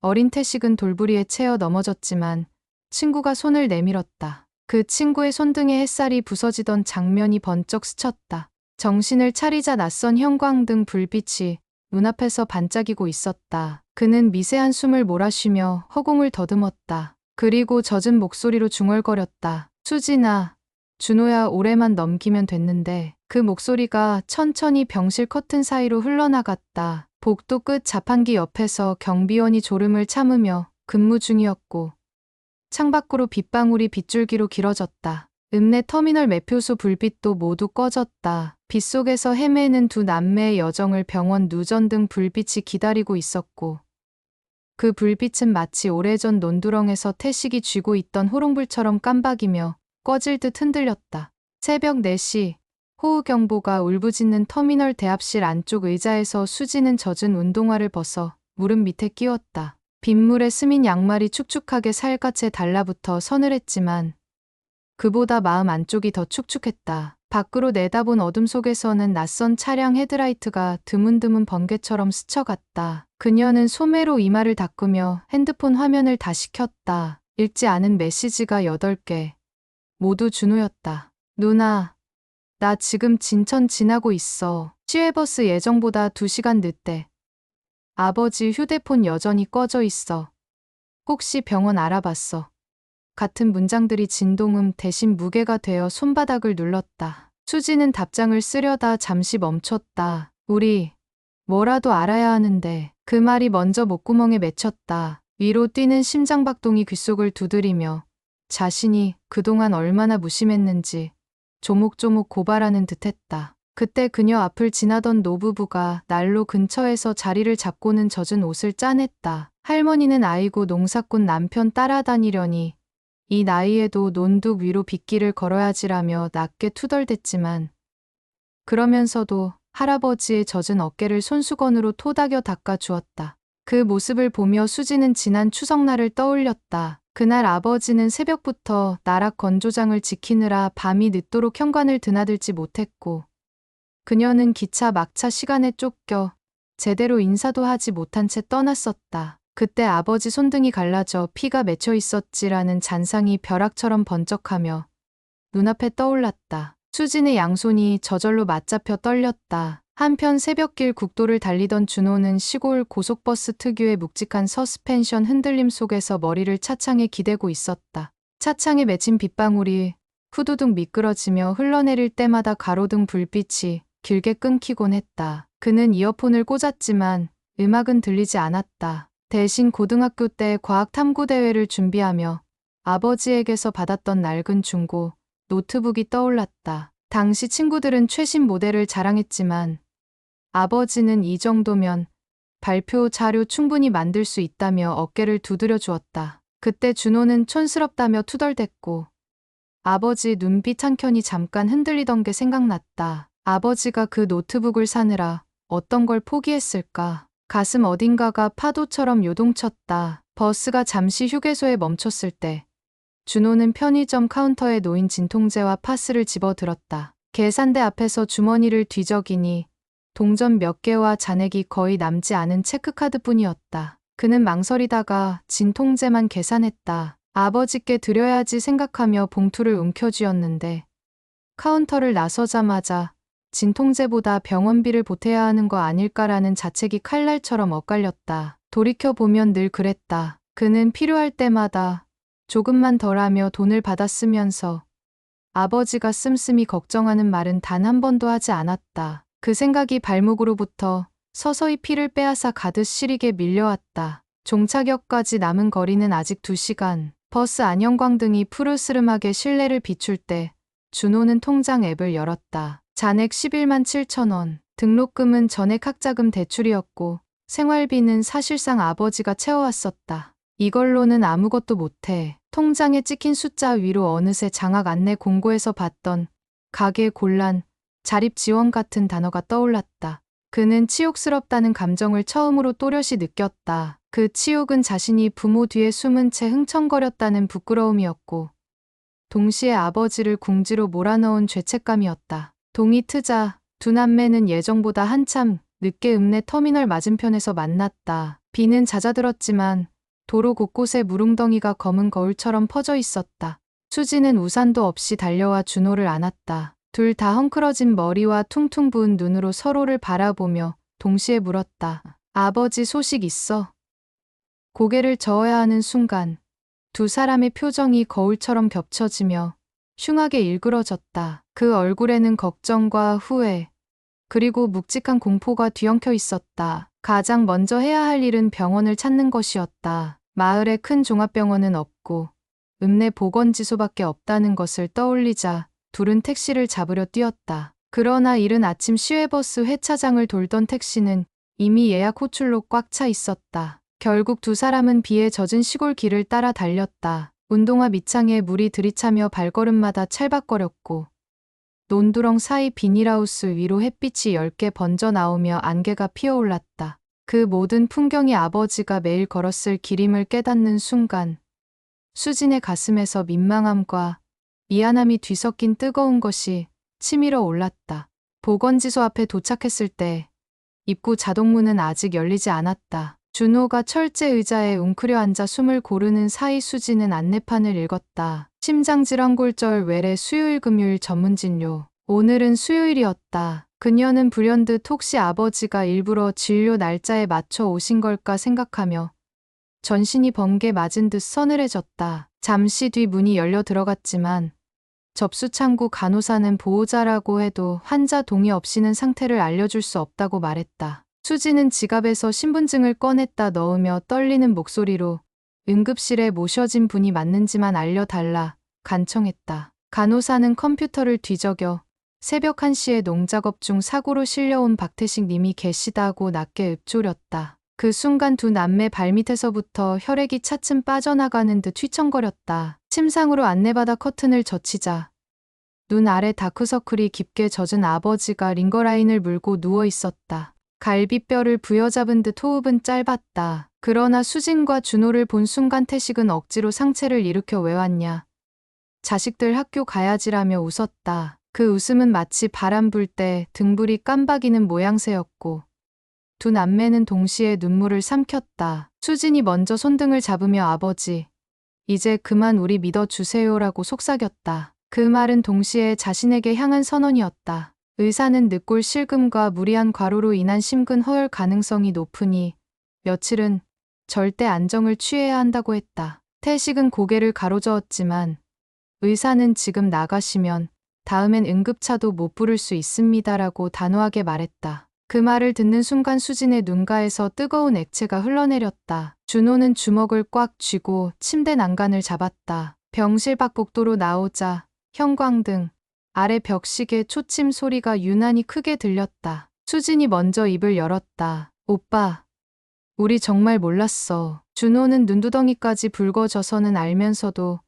Speaker 1: 어린 태식은 돌부리에 채어 넘어졌지만 친구가 손을 내밀었다. 그 친구의 손등에 햇살이 부서지던 장면이 번쩍 스쳤다. 정신을 차리자 낯선 형광등 불빛이 눈앞에서 반짝이고 있었다. 그는 미세한 숨을 몰아쉬며 허공을 더듬었다. 그리고 젖은 목소리로 중얼거렸다. 수진아, 준호야 올해만 넘기면 됐는데. 그 목소리가 천천히 병실 커튼 사이로 흘러나갔다. 복도 끝 자판기 옆에서 경비원이 졸음을 참으며 근무 중이었고 창밖으로 빗방울이 빗줄기로 길어졌다. 읍내 터미널 매표소 불빛도 모두 꺼졌다. 빗속에서 헤매는 두 남매의 여정을 병원 누전등 불빛이 기다리고 있었고 그 불빛은 마치 오래전 논두렁에서 태식이 쥐고 있던 호롱불처럼 깜박이며 꺼질 듯 흔들렸다. 새벽 4시 호우경보가 울부짖는 터미널 대합실 안쪽 의자에서 수지는 젖은 운동화를 벗어 무릎 밑에 끼웠다. 빗물에 스민 양말이 축축하게 살갗에 달라붙어 서늘했지만 그보다 마음 안쪽이 더 축축했다. 밖으로 내다본 어둠 속에서는 낯선 차량 헤드라이트가 드문드문 번개처럼 스쳐갔다. 그녀는 소매로 이마를 닦으며 핸드폰 화면을 다시 켰다. 읽지 않은 메시지가 8개. 모두 준호였다. 누나, 나 지금 진천 지나고 있어. 시외버스 예정보다 2시간 늦대. 아버지 휴대폰 여전히 꺼져 있어. 혹시 병원 알아봤어? 같은 문장들이 진동음 대신 무게가 되어 손바닥을 눌렀다. 수지는 답장을 쓰려다 잠시 멈췄다. 우리 뭐라도 알아야 하는데. 그 말이 먼저 목구멍에 맺혔다. 위로 뛰는 심장박동이 귓속을 두드리며 자신이 그동안 얼마나 무심했는지 조목조목 고발하는 듯했다. 그때 그녀 앞을 지나던 노부부가 난로 근처에서 자리를 잡고는 젖은 옷을 짜냈다. 할머니는 아이고 농사꾼 남편 따라다니려니 이 나이에도 논둑 위로 빗길을 걸어야지라며 낮게 투덜댔지만 그러면서도 할아버지의 젖은 어깨를 손수건으로 토닥여 닦아주었다. 그 모습을 보며 수지는 지난 추석날을 떠올렸다. 그날 아버지는 새벽부터 나락 건조장을 지키느라 밤이 늦도록 현관을 드나들지 못했고 그녀는 기차 막차 시간에 쫓겨 제대로 인사도 하지 못한 채 떠났었다. 그때 아버지 손등이 갈라져 피가 맺혀 있었지라는 잔상이 벼락처럼 번쩍하며 눈앞에 떠올랐다. 수진의 양손이 저절로 맞잡혀 떨렸다. 한편 새벽길 국도를 달리던 준호는 시골 고속버스 특유의 묵직한 서스펜션 흔들림 속에서 머리를 차창에 기대고 있었다. 차창에 맺힌 빗방울이 후두둑 미끄러지며 흘러내릴 때마다 가로등 불빛이 길게 끊기곤 했다. 그는 이어폰을 꽂았지만 음악은 들리지 않았다. 대신 고등학교 때 과학탐구대회를 준비하며 아버지에게서 받았던 낡은 중고 노트북이 떠올랐다. 당시 친구들은 최신 모델을 자랑했지만 아버지는 이 정도면 발표 자료 충분히 만들 수 있다며 어깨를 두드려 주었다. 그때 준호는 촌스럽다며 투덜댔고 아버지 눈빛 한켠이 잠깐 흔들리던 게 생각났다. 아버지가 그 노트북을 사느라 어떤 걸 포기했을까. 가슴 어딘가가 파도처럼 요동쳤다. 버스가 잠시 휴게소에 멈췄을 때 준호는 편의점 카운터에 놓인 진통제와 파스를 집어들었다. 계산대 앞에서 주머니를 뒤적이니 동전 몇 개와 잔액이 거의 남지 않은 체크카드뿐이었다. 그는 망설이다가 진통제만 계산했다. 아버지께 드려야지 생각하며 봉투를 움켜쥐었는데 카운터를 나서자마자 진통제보다 병원비를 보태야 하는 거 아닐까라는 자책이 칼날처럼 엇갈렸다. 돌이켜보면 늘 그랬다. 그는 필요할 때마다 조금만 덜하며 돈을 받았으면서 아버지가 씀씀이 걱정하는 말은 단 한 번도 하지 않았다. 그 생각이 발목으로부터 서서히 피를 빼앗아 가듯 시리게 밀려왔다. 종착역까지 남은 거리는 아직 2시간. 버스 안형광등이 푸르스름하게 실내를 비출 때 준호는 통장 앱을 열었다. 잔액 11만 7천 원. 등록금은 전액 학자금 대출이었고 생활비는 사실상 아버지가 채워왔었다. 이걸로는 아무것도 못해. 통장에 찍힌 숫자 위로 어느새 장학 안내 공고에서 봤던 가계 곤란, 자립 지원 같은 단어가 떠올랐다. 그는 치욕스럽다는 감정을 처음으로 또렷이 느꼈다. 그 치욕은 자신이 부모 뒤에 숨은 채 흥청거렸다는 부끄러움이었고 동시에 아버지를 궁지로 몰아넣은 죄책감이었다. 동이 트자 두 남매는 예정보다 한참 늦게 읍내 터미널 맞은편에서 만났다. 비는 잦아들었지만 도로 곳곳에 물웅덩이가 검은 거울처럼 퍼져 있었다. 수지는 우산도 없이 달려와 준호를 안았다. 둘 다 헝클어진 머리와 퉁퉁 부은 눈으로 서로를 바라보며 동시에 물었다. 아버지 소식 있어? 고개를 저어야 하는 순간 두 사람의 표정이 거울처럼 겹쳐지며 흉하게 일그러졌다. 그 얼굴에는 걱정과 후회, 그리고 묵직한 공포가 뒤엉켜 있었다. 가장 먼저 해야 할 일은 병원을 찾는 것이었다. 마을에 큰 종합병원은 없고 읍내 보건지소밖에 없다는 것을 떠올리자 둘은 택시를 잡으려 뛰었다. 그러나 이른 아침 시외버스 회차장을 돌던 택시는 이미 예약 호출로 꽉 차 있었다. 결국 두 사람은 비에 젖은 시골 길을 따라 달렸다. 운동화 밑창에 물이 들이차며 발걸음마다 찰박거렸고 논두렁 사이 비닐하우스 위로 햇빛이 엷게 번져 나오며 안개가 피어올랐다. 그 모든 풍경이 아버지가 매일 걸었을 길임을 깨닫는 순간 수진의 가슴에서 민망함과 미안함이 뒤섞인 뜨거운 것이 치밀어 올랐다. 보건지소 앞에 도착했을 때 입구 자동문은 아직 열리지 않았다. 준호가 철제 의자에 웅크려 앉아 숨을 고르는 사이 수지는 안내판을 읽었다. 심장질환골절 외래 수요일 금요일 전문진료. 오늘은 수요일이었다. 그녀는 불현듯 혹시 아버지가 일부러 진료 날짜에 맞춰 오신 걸까 생각하며 전신이 번개 맞은 듯 서늘해졌다. 잠시 뒤 문이 열려 들어갔지만 접수창구 간호사는 보호자라고 해도 환자 동의 없이는 상태를 알려줄 수 없다고 말했다. 수지는 지갑에서 신분증을 꺼냈다 넣으며 떨리는 목소리로 응급실에 모셔진 분이 맞는지만 알려달라 간청했다. 간호사는 컴퓨터를 뒤적여 새벽 1시에 농작업 중 사고로 실려온 박태식 님이 계시다고 낮게 읊조렸다. 그 순간 두 남매 발밑에서부터 혈액이 차츰 빠져나가는 듯 휘청거렸다. 침상으로 안내받아 커튼을 젖히자 눈 아래 다크서클이 깊게 젖은 아버지가 링거라인을 물고 누워 있었다. 갈비뼈를 부여잡은 듯 호흡은 짧았다. 그러나 수진과 준호를 본 순간 태식은 억지로 상체를 일으켜 왜 왔냐. 자식들 학교 가야지라며 웃었다. 그 웃음은 마치 바람 불 때 등불이 깜박이는 모양새였고 두 남매는 동시에 눈물을 삼켰다. 수진이 먼저 손등을 잡으며 아버지, 이제 그만 우리 믿어주세요라고 속삭였다. 그 말은 동시에 자신에게 향한 선언이었다. 의사는 늑골 실금과 무리한 과로로 인한 심근 허혈 가능성이 높으니 며칠은 절대 안정을 취해야 한다고 했다. 태식은 고개를 가로저었지만 의사는 지금 나가시면 다음엔 응급차도 못 부를 수 있습니다라고 단호하게 말했다. 그 말을 듣는 순간 수진의 눈가에서 뜨거운 액체가 흘러내렸다. 준호는 주먹을 꽉 쥐고 침대 난간을 잡았다. 병실 밖 복도로 나오자 형광등 아래 벽시계 초침 소리가 유난히 크게 들렸다. 수진이 먼저 입을 열었다. 오빠, 우리 정말 몰랐어. 준호는 눈두덩이까지 붉어져서는 알면서도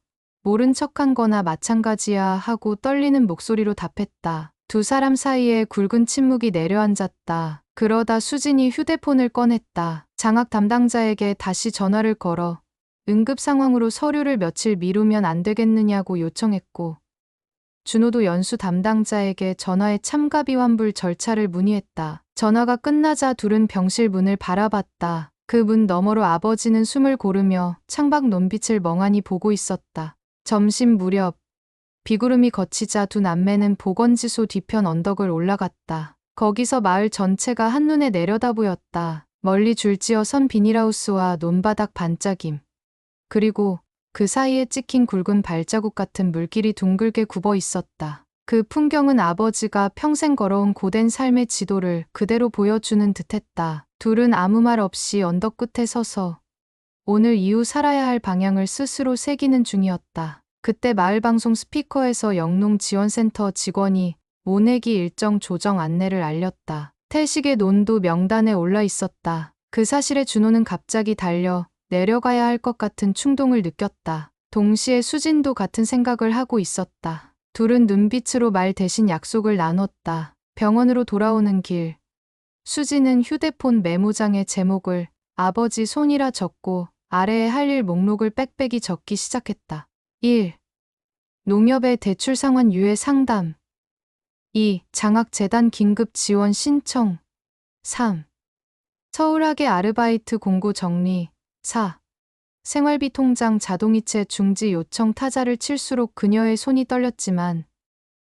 Speaker 1: 모른 척한 거나 마찬가지야 하고 떨리는 목소리로 답했다. 두 사람 사이에 굵은 침묵이 내려앉았다. 그러다 수진이 휴대폰을 꺼냈다. 장학 담당자에게 다시 전화를 걸어 응급 상황으로 서류를 며칠 미루면 안 되겠느냐고 요청했고 준호도 연수 담당자에게 전화의 참가비 환불 절차를 문의했다. 전화가 끝나자 둘은 병실 문을 바라봤다. 그 문 너머로 아버지는 숨을 고르며 창밖 논빛을 멍하니 보고 있었다. 점심 무렵 비구름이 걷히자 두 남매는 보건지소 뒤편 언덕을 올라갔다. 거기서 마을 전체가 한눈에 내려다 보였다. 멀리 줄지어 선 비닐하우스와 논바닥 반짝임. 그리고 그 사이에 찍힌 굵은 발자국 같은 물길이 둥글게 굽어 있었다. 그 풍경은 아버지가 평생 걸어온 고된 삶의 지도를 그대로 보여주는 듯했다. 둘은 아무 말 없이 언덕 끝에 서서 오늘 이후 살아야 할 방향을 스스로 새기는 중이었다. 그때 마을방송 스피커에서 영농지원센터 직원이 모내기 일정 조정 안내를 알렸다. 태식의 논도 명단에 올라 있었다. 그 사실에 준호는 갑자기 달려 내려가야 할 것 같은 충동을 느꼈다. 동시에 수진도 같은 생각을 하고 있었다. 둘은 눈빛으로 말 대신 약속을 나눴다. 병원으로 돌아오는 길. 수진은 휴대폰 메모장에 제목을 아버지 손이라 적고 아래에 할 일 목록을 빽빽이 적기 시작했다. 1. 농협의 대출 상환 유예 상담. 2. 장학재단 긴급 지원 신청. 3. 서울학예 아르바이트 공고 정리. 4. 생활비 통장 자동이체 중지 요청 타자를 칠수록 그녀의 손이 떨렸지만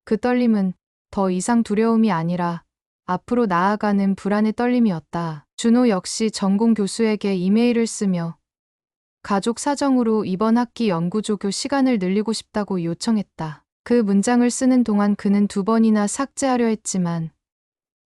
Speaker 1: 그 떨림은 더 이상 두려움이 아니라 앞으로 나아가는 불안의 떨림이었다. 준호 역시 전공 교수에게 이메일을 쓰며 가족 사정으로 이번 학기 연구조교 시간을 늘리고 싶다고 요청했다. 그 문장을 쓰는 동안 그는 2번이나 삭제하려 했지만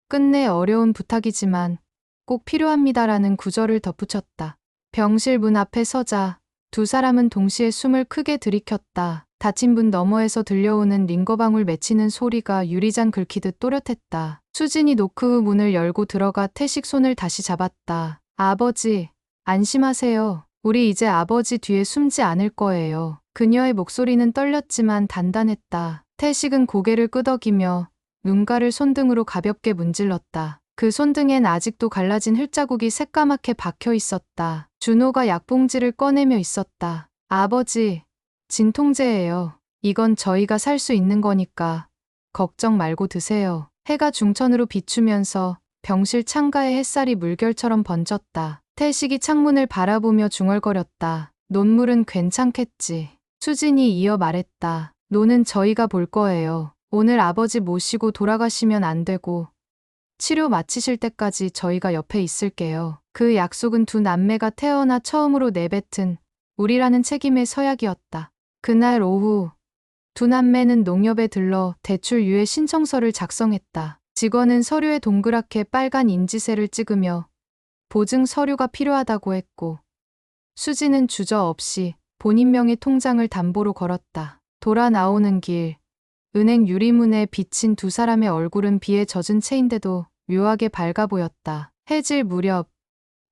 Speaker 1: 끝내 어려운 부탁이지만 꼭 필요합니다라는 구절을 덧붙였다. 병실 문 앞에 서자 두 사람은 동시에 숨을 크게 들이켰다. 닫힌 문 너머에서 들려오는 링거방울 맺히는 소리가 유리잔 긁히듯 또렷했다. 수진이 노크 후 문을 열고 들어가 태식 손을 다시 잡았다. 아버지, 안심하세요. 우리 이제 아버지 뒤에 숨지 않을 거예요. 그녀의 목소리는 떨렸지만 단단했다. 태식은 고개를 끄덕이며 눈가를 손등으로 가볍게 문질렀다. 그 손등엔 아직도 갈라진 흙자국이 새까맣게 박혀 있었다. 준호가 약봉지를 꺼내며 있었다. 아버지, 진통제예요. 이건 저희가 살 수 있는 거니까 걱정 말고 드세요. 해가 중천으로 비추면서 병실 창가에 햇살이 물결처럼 번졌다. 태식이 창문을 바라보며 중얼거렸다. 논물은 괜찮겠지. 수진이 이어 말했다. 노는 저희가 볼 거예요. 오늘 아버지 모시고 돌아가시면 안 되고 치료 마치실 때까지 저희가 옆에 있을게요. 그 약속은 두 남매가 태어나 처음으로 내뱉은 우리라는 책임의 서약이었다. 그날 오후 두 남매는 농협에 들러 대출 유예 신청서를 작성했다. 직원은 서류에 동그랗게 빨간 인지세를 찍으며 보증 서류가 필요하다고 했고 수지는 주저없이 본인 명의 통장을 담보로 걸었다. 돌아 나오는 길, 은행 유리문에 비친 두 사람의 얼굴은 비에 젖은 채인데도 묘하게 밝아 보였다. 해질 무렵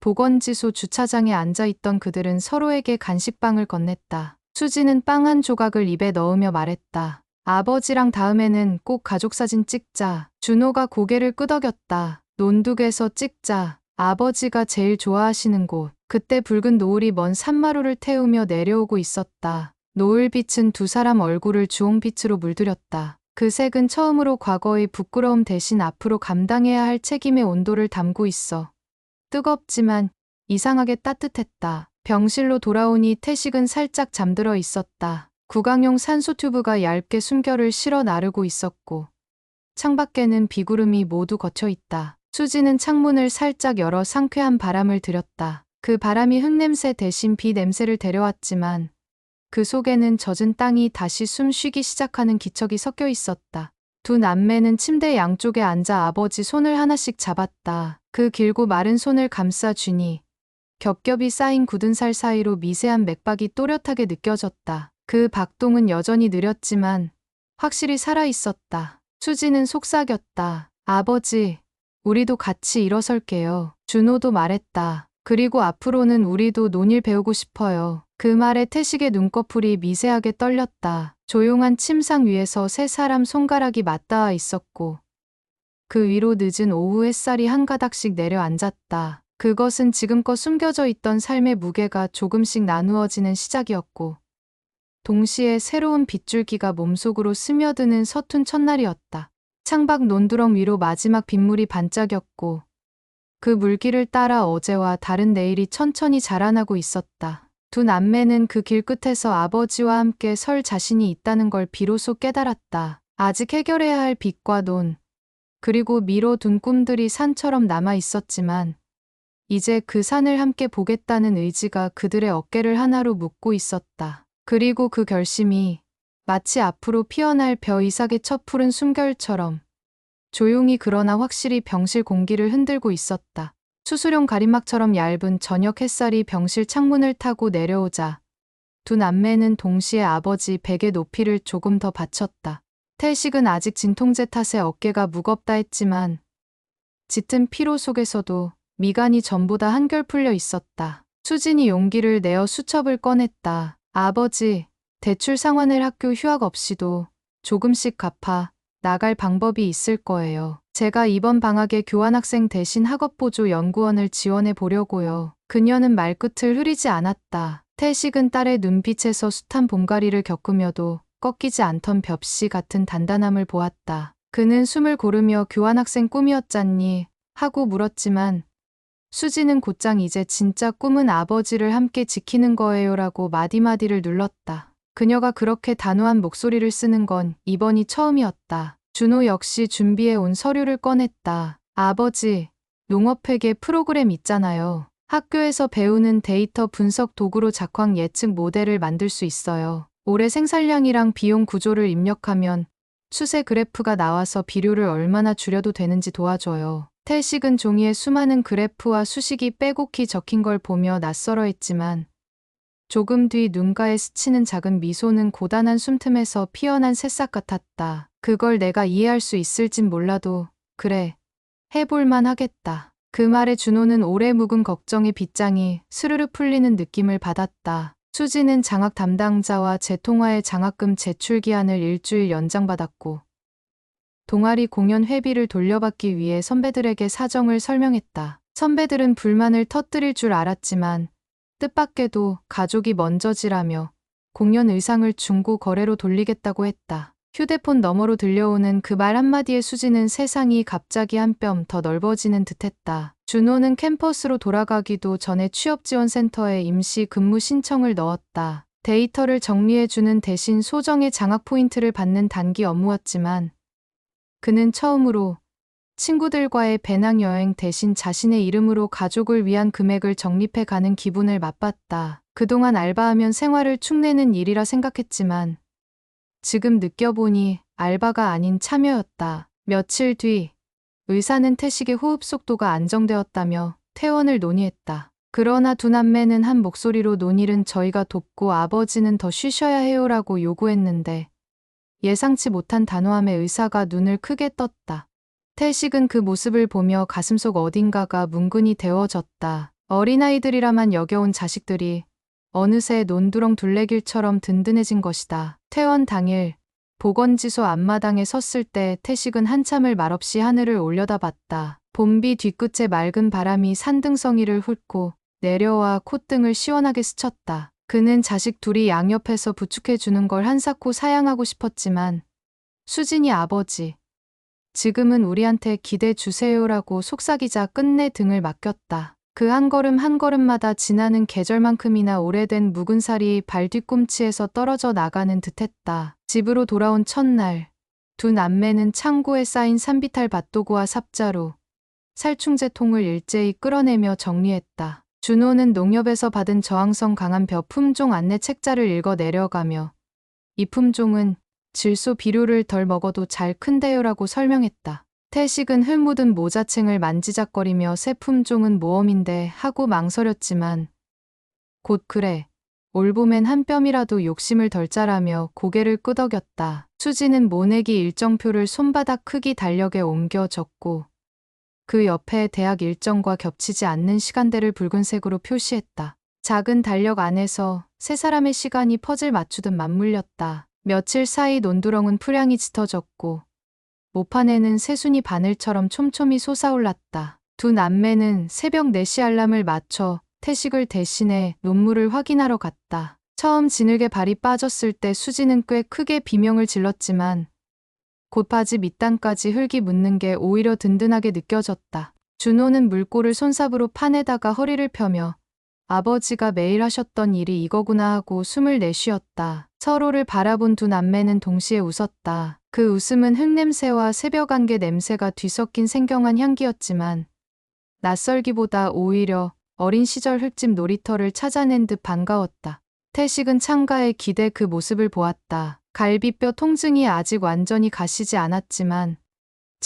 Speaker 1: 보건지소 주차장에 앉아있던 그들은 서로에게 간식빵을 건넸다. 수지는 빵 한 조각을 입에 넣으며 말했다. 아버지랑 다음에는 꼭 가족사진 찍자. 준호가 고개를 끄덕였다. 논둑에서 찍자. 아버지가 제일 좋아하시는 곳. 그때 붉은 노을이 먼 산마루를 태우며 내려오고 있었다. 노을빛은 두 사람 얼굴을 주홍빛으로 물들였다. 그 색은 처음으로 과거의 부끄러움 대신 앞으로 감당해야 할 책임의 온도를 담고 있어 뜨겁지만 이상하게 따뜻했다. 병실로 돌아오니 태식은 살짝 잠들어 있었다. 구강용 산소 튜브가 얇게 숨결을 실어 나르고 있었고 창밖에는 비구름이 모두 걷혀 있다. 수지는 창문을 살짝 열어 상쾌한 바람을 들였다. 그 바람이 흙냄새 대신 비 냄새를 데려왔지만 그 속에는 젖은 땅이 다시 숨 쉬기 시작하는 기척이 섞여 있었다. 두 남매는 침대 양쪽에 앉아 아버지 손을 하나씩 잡았다. 그 길고 마른 손을 감싸주니 겹겹이 쌓인 굳은 살 사이로 미세한 맥박이 또렷하게 느껴졌다. 그 박동은 여전히 느렸지만 확실히 살아있었다. 수지는 속삭였다. 아버지, 우리도 같이 일어설게요. 준호도 말했다. 그리고 앞으로는 우리도 논일 배우고 싶어요. 그 말에 태식의 눈꺼풀이 미세하게 떨렸다. 조용한 침상 위에서 세 사람 손가락이 맞닿아 있었고 그 위로 늦은 오후 햇살이 한 가닥씩 내려앉았다. 그것은 지금껏 숨겨져 있던 삶의 무게가 조금씩 나누어지는 시작이었고 동시에 새로운 빗줄기가 몸속으로 스며드는 서툰 첫날이었다. 창밖 논두렁 위로 마지막 빗물이 반짝였고 그 물길을 따라 어제와 다른 내일이 천천히 자라나고 있었다. 두 남매는 그 길끝에서 아버지와 함께 설 자신이 있다는 걸 비로소 깨달았다. 아직 해결해야 할 빚과 논, 그리고 미뤄둔 꿈들이 산처럼 남아 있었지만 이제 그 산을 함께 보겠다는 의지가 그들의 어깨를 하나로 묶고 있었다. 그리고 그 결심이 마치 앞으로 피어날 벼 이삭의 첫 푸른 숨결처럼 조용히 그러나 확실히 병실 공기를 흔들고 있었다. 수수용 가림막처럼 얇은 저녁 햇살이 병실 창문을 타고 내려오자 두 남매는 동시에 아버지 베개 높이를 조금 더 받쳤다. 태식은 아직 진통제 탓에 어깨가 무겁다 했지만 짙은 피로 속에서도 미간이 전보다 한결 풀려 있었다. 수진이 용기를 내어 수첩을 꺼냈다. 아버지, 대출 상환을 학교 휴학 없이도 조금씩 갚아 나갈 방법이 있을 거예요. 제가 이번 방학에 교환학생 대신 학업보조 연구원을 지원해 보려고요. 그녀는 말끝을 흐리지 않았다. 태식은 딸의 눈빛에서 숱한 봄가리를 겪으며도 꺾이지 않던 벽시 같은 단단함을 보았다. 그는 숨을 고르며 교환학생 꿈이었잖니 하고 물었지만 수지는 곧장 이제 진짜 꿈은 아버지를 함께 지키는 거예요라고 마디마디를 눌렀다. 그녀가 그렇게 단호한 목소리를 쓰는 건 이번이 처음이었다. 준호 역시 준비해 온 서류를 꺼냈다. 아버지, 농업회계 프로그램 있잖아요. 학교에서 배우는 데이터 분석 도구로 작황 예측 모델을 만들 수 있어요. 올해 생산량이랑 비용 구조를 입력하면 추세 그래프가 나와서 비료를 얼마나 줄여도 되는지 도와줘요. 태식은 종이에 수많은 그래프와 수식이 빼곡히 적힌 걸 보며 낯설어했지만 조금 뒤 눈가에 스치는 작은 미소는 고단한 숨틈에서 피어난 새싹 같았다. 그걸 내가 이해할 수 있을진 몰라도 그래, 해볼만 하겠다. 그 말에 준호는 오래 묵은 걱정의 빗장이 스르르 풀리는 느낌을 받았다. 수지는 장학 담당자와 재통화의 장학금 제출 기한을 일주일 연장받았고 동아리 공연 회비를 돌려받기 위해 선배들에게 사정을 설명했다. 선배들은 불만을 터뜨릴 줄 알았지만 뜻밖에도 가족이 먼저지라며 공연 의상을 중고 거래로 돌리겠다고 했다. 휴대폰 너머로 들려오는 그 말 한마디에 수지는 세상이 갑자기 한 뼘 더 넓어지는 듯했다. 준호는 캠퍼스로 돌아가기도 전에 취업지원센터에 임시 근무 신청을 넣었다. 데이터를 정리해주는 대신 소정의 장학 포인트를 받는 단기 업무였지만 그는 처음으로 친구들과의 배낭여행 대신 자신의 이름으로 가족을 위한 금액을 적립해 가는 기분을 맛봤다. 그동안 알바하면 생활을 축내는 일이라 생각했지만 지금 느껴보니 알바가 아닌 참여였다. 며칠 뒤 의사는 태식의 호흡 속도가 안정되었다며 퇴원을 논의했다. 그러나 두 남매는 한 목소리로 논의는 저희가 돕고 아버지는 더 쉬셔야 해요라고 요구했는데 예상치 못한 단호함에 의사가 눈을 크게 떴다. 태식은 그 모습을 보며 가슴속 어딘가가 뭉근히 데워졌다. 어린아이들이라만 여겨온 자식들이 어느새 논두렁 둘레길처럼 든든해진 것이다. 퇴원 당일 보건지소 앞마당에 섰을 때 태식은 한참을 말없이 하늘을 올려다봤다. 봄비 뒤끝에 맑은 바람이 산등성이를 훑고 내려와 콧등을 시원하게 스쳤다. 그는 자식 둘이 양옆에서 부축해주는 걸 한사코 사양하고 싶었지만 수진이 아버지, 지금은 우리한테 기대 주세요라고 속삭이자 끝내 등을 맡겼다. 그 한 걸음 한 걸음마다 지나는 계절만큼이나 오래된 묵은 살이 발 뒤꿈치에서 떨어져 나가는 듯했다. 집으로 돌아온 첫날, 두 남매는 창고에 쌓인 산비탈 밭도구와 삽자루, 살충제 통을 일제히 끌어내며 정리했다. 준호는 농협에서 받은 저항성 강한 벼 품종 안내 책자를 읽어 내려가며 이 품종은 질소 비료를 덜 먹어도 잘 큰대요라고 설명했다. 태식은 흙 묻은 모자챙을 만지작거리며 새 품종은 모험인데 하고 망설였지만 곧 그래, 올봄엔 한 뼘이라도 욕심을 덜 자라며 고개를 끄덕였다. 수지는 모내기 일정표를 손바닥 크기 달력에 옮겨 적고 그 옆에 대학 일정과 겹치지 않는 시간대를 붉은색으로 표시했다. 작은 달력 안에서 세 사람의 시간이 퍼즐 맞추듯 맞물렸다. 며칠 사이 논두렁은 풀향이 짙어졌고 모판에는 새순이 바늘처럼 촘촘히 솟아올랐다. 두 남매는 새벽 4시 알람을 맞춰 태식을 대신해 논물을 확인하러 갔다. 처음 진흙에 발이 빠졌을 때 수지는 꽤 크게 비명을 질렀지만 곧 바지 밑단까지 흙이 묻는 게 오히려 든든하게 느껴졌다. 준호는 물꼬를 손삽으로 판에다가 허리를 펴며 아버지가 매일 하셨던 일이 이거구나 하고 숨을 내쉬었다. 서로를 바라본 두 남매는 동시에 웃었다. 그 웃음은 흙냄새와 새벽 안개 냄새가 뒤섞인 생경한 향기였지만 낯설기보다 오히려 어린 시절 흙집 놀이터를 찾아낸 듯 반가웠다. 태식은 창가에 기대 그 모습을 보았다. 갈비뼈 통증이 아직 완전히 가시지 않았지만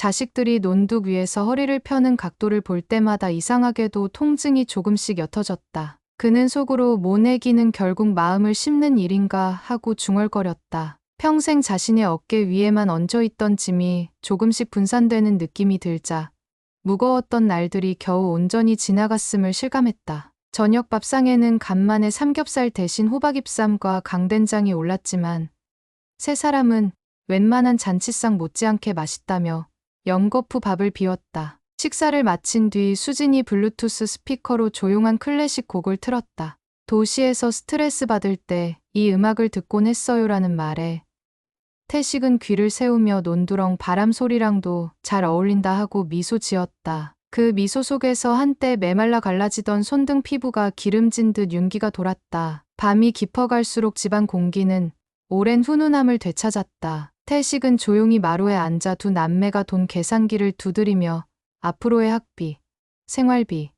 Speaker 1: 자식들이 논둑 위에서 허리를 펴는 각도를 볼 때마다 이상하게도 통증이 조금씩 옅어졌다. 그는 속으로 모내기는 결국 마음을 씹는 일인가 하고 중얼거렸다. 평생 자신의 어깨 위에만 얹어있던 짐이 조금씩 분산되는 느낌이 들자 무거웠던 날들이 겨우 온전히 지나갔음을 실감했다. 저녁 밥상에는 간만에 삼겹살 대신 호박잎쌈과 강된장이 올랐지만 세 사람은 웬만한 잔치상 못지않게 맛있다며 연거푸 밥을 비웠다. 식사를 마친 뒤 수진이 블루투스 스피커로 조용한 클래식 곡을 틀었다. 도시에서 스트레스 받을 때 이 음악을 듣곤 했어요라는 말에 태식은 귀를 세우며 논두렁 바람 소리랑도 잘 어울린다 하고 미소 지었다. 그 미소 속에서 한때 메말라 갈라지던 손등 피부가 기름진 듯 윤기가 돌았다. 밤이 깊어갈수록 집안 공기는 오랜 훈훈함을 되찾았다. 태식은 조용히 마루에 앉아 두 남매가 돈 계산기를 두드리며 앞으로의 학비, 생활비,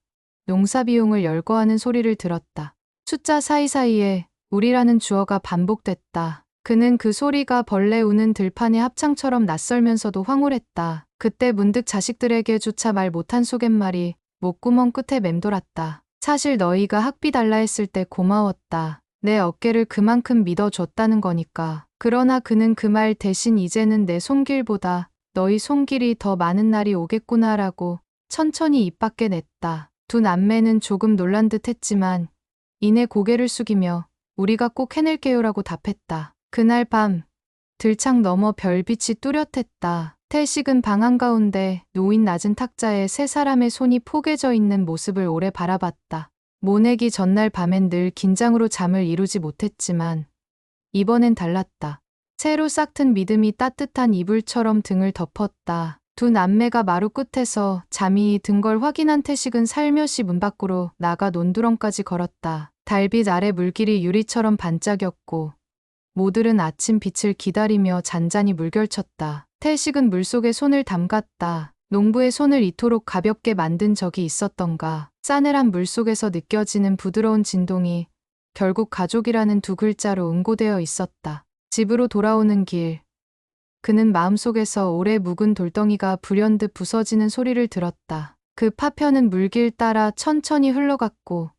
Speaker 1: 농사비용을 열거하는 소리를 들었다. 숫자 사이사이에 우리라는 주어가 반복됐다. 그는 그 소리가 벌레 우는 들판의 합창처럼 낯설면서도 황홀했다. 그때 문득 자식들에게조차 말 못한 속갯말이 목구멍 끝에 맴돌았다. 사실 너희가 학비 달라 했을 때 고마웠다. 내 어깨를 그만큼 믿어줬다는 거니까. 그러나 그는 그 말 대신 이제는 내 손길보다 너희 손길이 더 많은 날이 오겠구나라고 천천히 입 밖에 냈다. 두 남매는 조금 놀란 듯 했지만 이내 고개를 숙이며 우리가 꼭 해낼게요라고 답했다. 그날 밤 들창 너머 별빛이 뚜렷했다. 태식은 방 한가운데 놓인 낮은 탁자에 세 사람의 손이 포개져 있는 모습을 오래 바라봤다. 모내기 전날 밤엔 늘 긴장으로 잠을 이루지 못했지만 이번엔 달랐다. 새로 싹튼 믿음이 따뜻한 이불처럼 등을 덮었다. 두 남매가 마루 끝에서 잠이 든 걸 확인한 태식은 살며시 문 밖으로 나가 논두렁까지 걸었다. 달빛 아래 물길이 유리처럼 반짝였고 모들은 아침 빛을 기다리며 잔잔히 물결쳤다. 태식은 물속에 손을 담갔다. 농부의 손을 이토록 가볍게 만든 적이 있었던가. 싸늘한 물속에서 느껴지는 부드러운 진동이 결국 가족이라는 두 글자로 응고되어 있었다. 집으로 돌아오는 길. 그는 마음속에서 오래 묵은 돌덩이가 불현듯 부서지는 소리를 들었다. 그 파편은 물길 따라 천천히 흘러갔고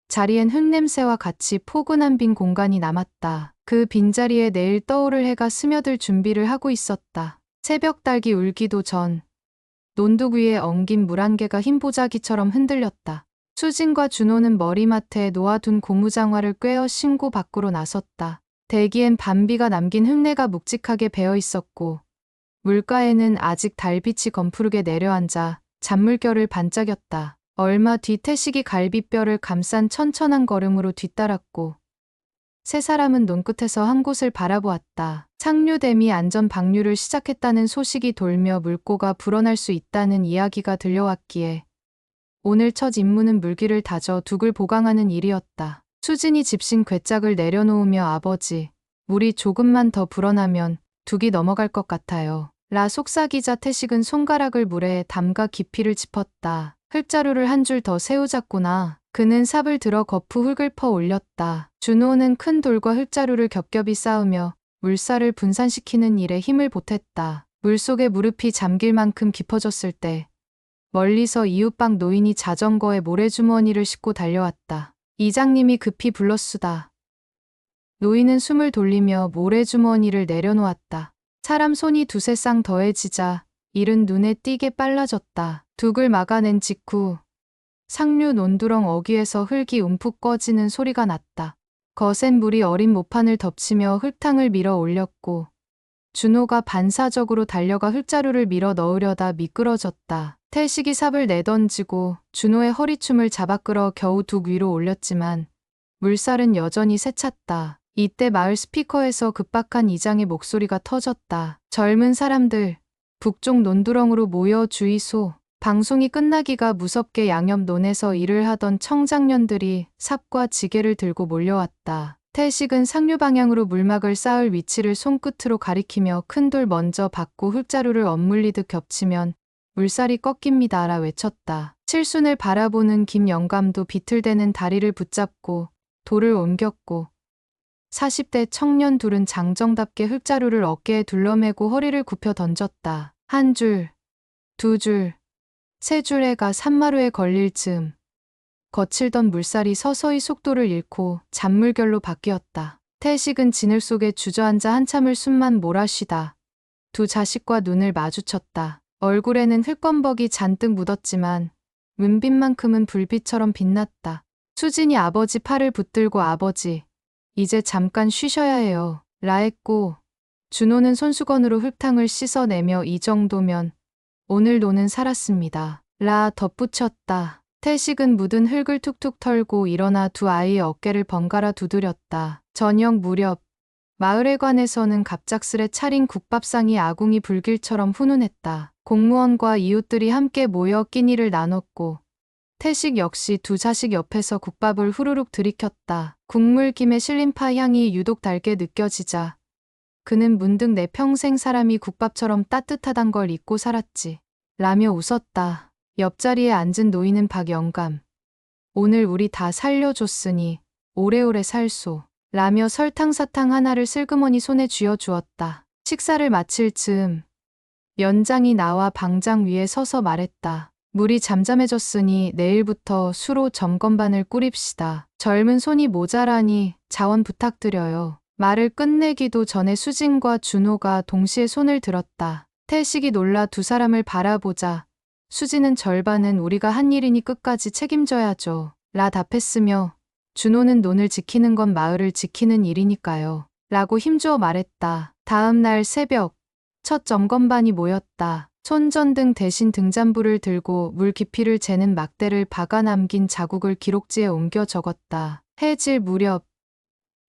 Speaker 1: 자리엔 흙냄새와 같이 포근한 빈 공간이 남았다. 그 빈자리에 내일 떠오를 해가 스며들 준비를 하고 있었다. 새벽 닭이 울기도 전 논둑 위에 엉긴 물 한 개가 흰 보자기처럼 흔들렸다. 수진과 준호는 머리맡에 놓아둔 고무장화를 꿰어 신고 밖으로 나섰다. 대기엔 밤비가 남긴 흙내가 묵직하게 배어 있었고 물가에는 아직 달빛이 검푸르게 내려앉아 잔물결을 반짝였다. 얼마 뒤 태식이 갈비뼈를 감싼 천천한 걸음으로 뒤따랐고 세 사람은 논끝에서 한 곳을 바라보았다. 상류댐이 안전 방류를 시작했다는 소식이 돌며 물고가 불어날 수 있다는 이야기가 들려왔기에 오늘 첫 임무는 물기를 다져 둑을 보강하는 일이었다. 수진이 집신 괴짝을 내려놓으며 아버지, 물이 조금만 더 불어나면 둑이 넘어갈 것 같아요. 라 속삭이자 태식은 손가락을 물에 담가 깊이를 짚었다. 흙자루를 한 줄 더 세우자꾸나. 그는 삽을 들어 거푸 흙을 퍼 올렸다. 준호는 큰 돌과 흙자루를 겹겹이 쌓으며 물살을 분산시키는 일에 힘을 보탰다. 물속에 무릎이 잠길 만큼 깊어졌을 때 멀리서 이웃방 노인이 자전거에 모래주머니를 싣고 달려왔다. 이장님이 급히 불렀수다. 노인은 숨을 돌리며 모래주머니를 내려놓았다. 사람 손이 두세 쌍 더해지자 일은 눈에 띄게 빨라졌다. 둑을 막아낸 직후 상류 논두렁 어귀에서 흙이 움푹 꺼지는 소리가 났다. 거센 물이 어린 모판을 덮치며 흙탕을 밀어 올렸고 준호가 반사적으로 달려가 흙자루를 밀어 넣으려다 미끄러졌다. 태식이 삽을 내던지고 준호의 허리춤을 잡아 끌어 겨우 둑 위로 올렸지만 물살은 여전히 세찼다. 이때 마을 스피커에서 급박한 이장의 목소리가 터졌다. 젊은 사람들, 북쪽 논두렁으로 모여 주의소. 방송이 끝나기가 무섭게 양옆 논에서 일을 하던 청장년들이 삽과 지게를 들고 몰려왔다. 태식은 상류 방향으로 물막을 쌓을 위치를 손끝으로 가리키며 큰 돌 먼저 받고 흙자루를 엇물리듯 겹치면 물살이 꺾입니다라 외쳤다. 칠순을 바라보는 김영감도 비틀대는 다리를 붙잡고 돌을 옮겼고 40대 청년 둘은 장정답게 흙자루를 어깨에 둘러매고 허리를 굽혀 던졌다. 한 줄, 두 줄, 세 줄 해가 산마루에 걸릴 즈음 거칠던 물살이 서서히 속도를 잃고 잔물결로 바뀌었다. 태식은 진을 속에 주저앉아 한참을 숨만 몰아쉬다 두 자식과 눈을 마주쳤다. 얼굴에는 흙범벅이 잔뜩 묻었지만 은빛만큼은 불빛처럼 빛났다. 수진이 아버지 팔을 붙들고 아버지, 이제 잠깐 쉬셔야 해요. 라 했고 준호는 손수건으로 흙탕을 씻어내며 이 정도면 오늘 노는 살았습니다. 라 덧붙였다. 태식은 묻은 흙을 툭툭 털고 일어나 두 아이의 어깨를 번갈아 두드렸다. 저녁 무렵 마을에 관에서는 갑작스레 차린 국밥상이 아궁이 불길처럼 훈훈했다. 공무원과 이웃들이 함께 모여 끼니를 나눴고 태식 역시 두 자식 옆에서 국밥을 후루룩 들이켰다. 국물 김에 실린 파 향이 유독 달게 느껴지자 그는 문득 내 평생 사람이 국밥처럼 따뜻하단 걸 잊고 살았지. 라며 웃었다. 옆자리에 앉은 노인은 박영감. 오늘 우리 다 살려줬으니 오래오래 살소. 라며 설탕사탕 하나를 슬그머니 손에 쥐어주었다. 식사를 마칠 즈음 연장이 나와 방장 위에 서서 말했다. 물이 잠잠해졌으니 내일부터 수로 점검반을 꾸립시다. 젊은 손이 모자라니 자원 부탁드려요. 말을 끝내기도 전에 수진과 준호가 동시에 손을 들었다. 태식이 놀라 두 사람을 바라보자 수진은 절반은 우리가 한 일이니 끝까지 책임져야죠. 라 답했으며 준호는 논을 지키는 건 마을을 지키는 일이니까요. 라고 힘주어 말했다. 다음 날 새벽 첫 점검반이 모였다. 손전등 대신 등잔불을 들고 물 깊이를 재는 막대를 박아 남긴 자국을 기록지에 옮겨 적었다. 해질 무렵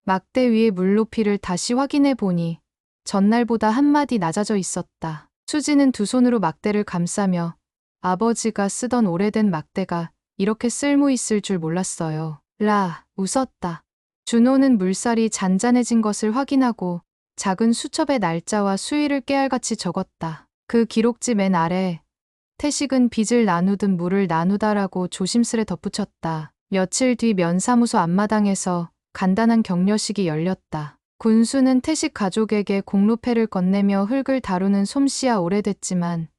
Speaker 1: 막대 위의 물 높이를 다시 확인해 보니 전날보다 한마디 낮아져 있었다. 수지는 두 손으로 막대를 감싸며 아버지가 쓰던 오래된 막대가 이렇게 쓸모 있을 줄 몰랐어요. 라 웃었다. 준호는 물살이 잔잔해진 것을 확인하고 작은 수첩에 날짜와 수일을 깨알같이 적었다. 그 기록지 맨 아래 태식은 빚을 나누듯 물을 나누다라고 조심스레 덧붙였다. 며칠 뒤 면사무소 앞마당에서 간단한 격려식이 열렸다. 군수는 태식 가족에게 공로패를 건네며 흙을 다루는 솜씨야 오래됐지만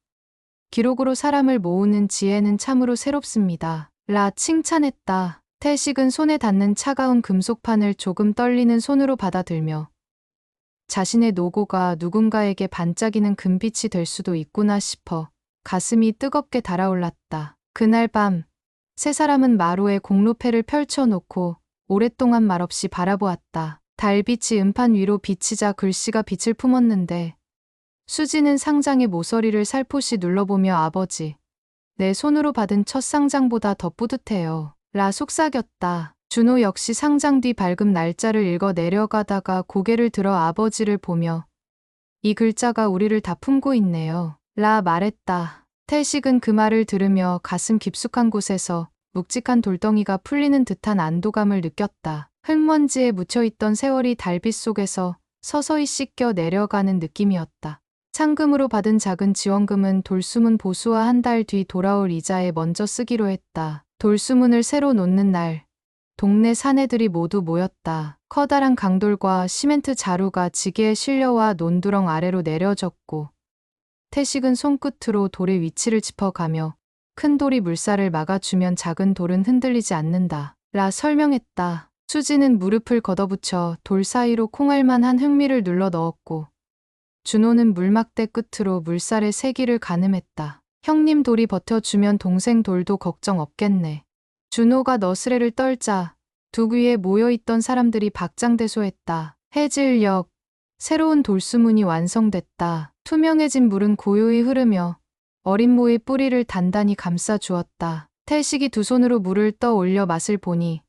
Speaker 1: 기록으로 사람을 모으는 지혜는 참으로 새롭습니다. 라 칭찬했다. 태식은 손에 닿는 차가운 금속판을 조금 떨리는 손으로 받아들며 자신의 노고가 누군가에게 반짝이는 금빛이 될 수도 있구나 싶어 가슴이 뜨겁게 달아올랐다. 그날 밤 세 사람은 마루에 공로패를 펼쳐놓고 오랫동안 말없이 바라보았다. 달빛이 음판 위로 비치자 글씨가 빛을 품었는데 수지는 상장의 모서리를 살포시 눌러보며 아버지, 내 손으로 받은 첫 상장보다 더 뿌듯해요. 라 속삭였다. 준호 역시 상장 뒤 밝은 날짜를 읽어 내려가다가 고개를 들어 아버지를 보며 이 글자가 우리를 다 품고 있네요. 라 말했다. 태식은 그 말을 들으며 가슴 깊숙한 곳에서 묵직한 돌덩이가 풀리는 듯한 안도감을 느꼈다. 흙먼지에 묻혀있던 세월이 달빛 속에서 서서히 씻겨 내려가는 느낌이었다. 상금으로 받은 작은 지원금은 돌수문 보수와 한 달 뒤 돌아올 이자에 먼저 쓰기로 했다. 돌수문을 새로 놓는 날, 동네 사내들이 모두 모였다. 커다란 강돌과 시멘트 자루가 지게에 실려와 논두렁 아래로 내려졌고 태식은 손끝으로 돌의 위치를 짚어가며 큰 돌이 물살을 막아주면 작은 돌은 흔들리지 않는다. 라 설명했다. 수지는 무릎을 걷어붙여 돌 사이로 콩알만한 흙미를 눌러 넣었고 준호는 물막대 끝으로 물살의 세기를 가늠했다. 형님 돌이 버텨주면 동생 돌도 걱정 없겠네. 준호가 너스레를 떨자 두 귀에 모여있던 사람들이 박장대소했다. 해질녘 새로운 돌수문이 완성됐다. 투명해진 물은 고요히 흐르며 어린 모의 뿌리를 단단히 감싸주었다. 태식이 두 손으로 물을 떠 올려 맛을 보니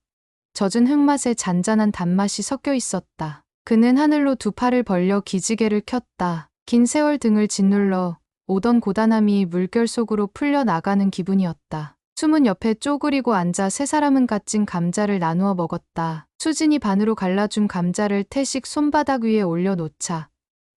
Speaker 1: 젖은 흙맛에 잔잔한 단맛이 섞여 있었다. 그는 하늘로 두 팔을 벌려 기지개를 켰다. 긴 세월 등을 짓눌러 오던 고단함이 물결 속으로 풀려나가는 기분이었다. 수문 옆에 쪼그리고 앉아 세 사람은 갓 찐 감자를 나누어 먹었다. 수진이 반으로 갈라준 감자를 태식 손바닥 위에 올려놓자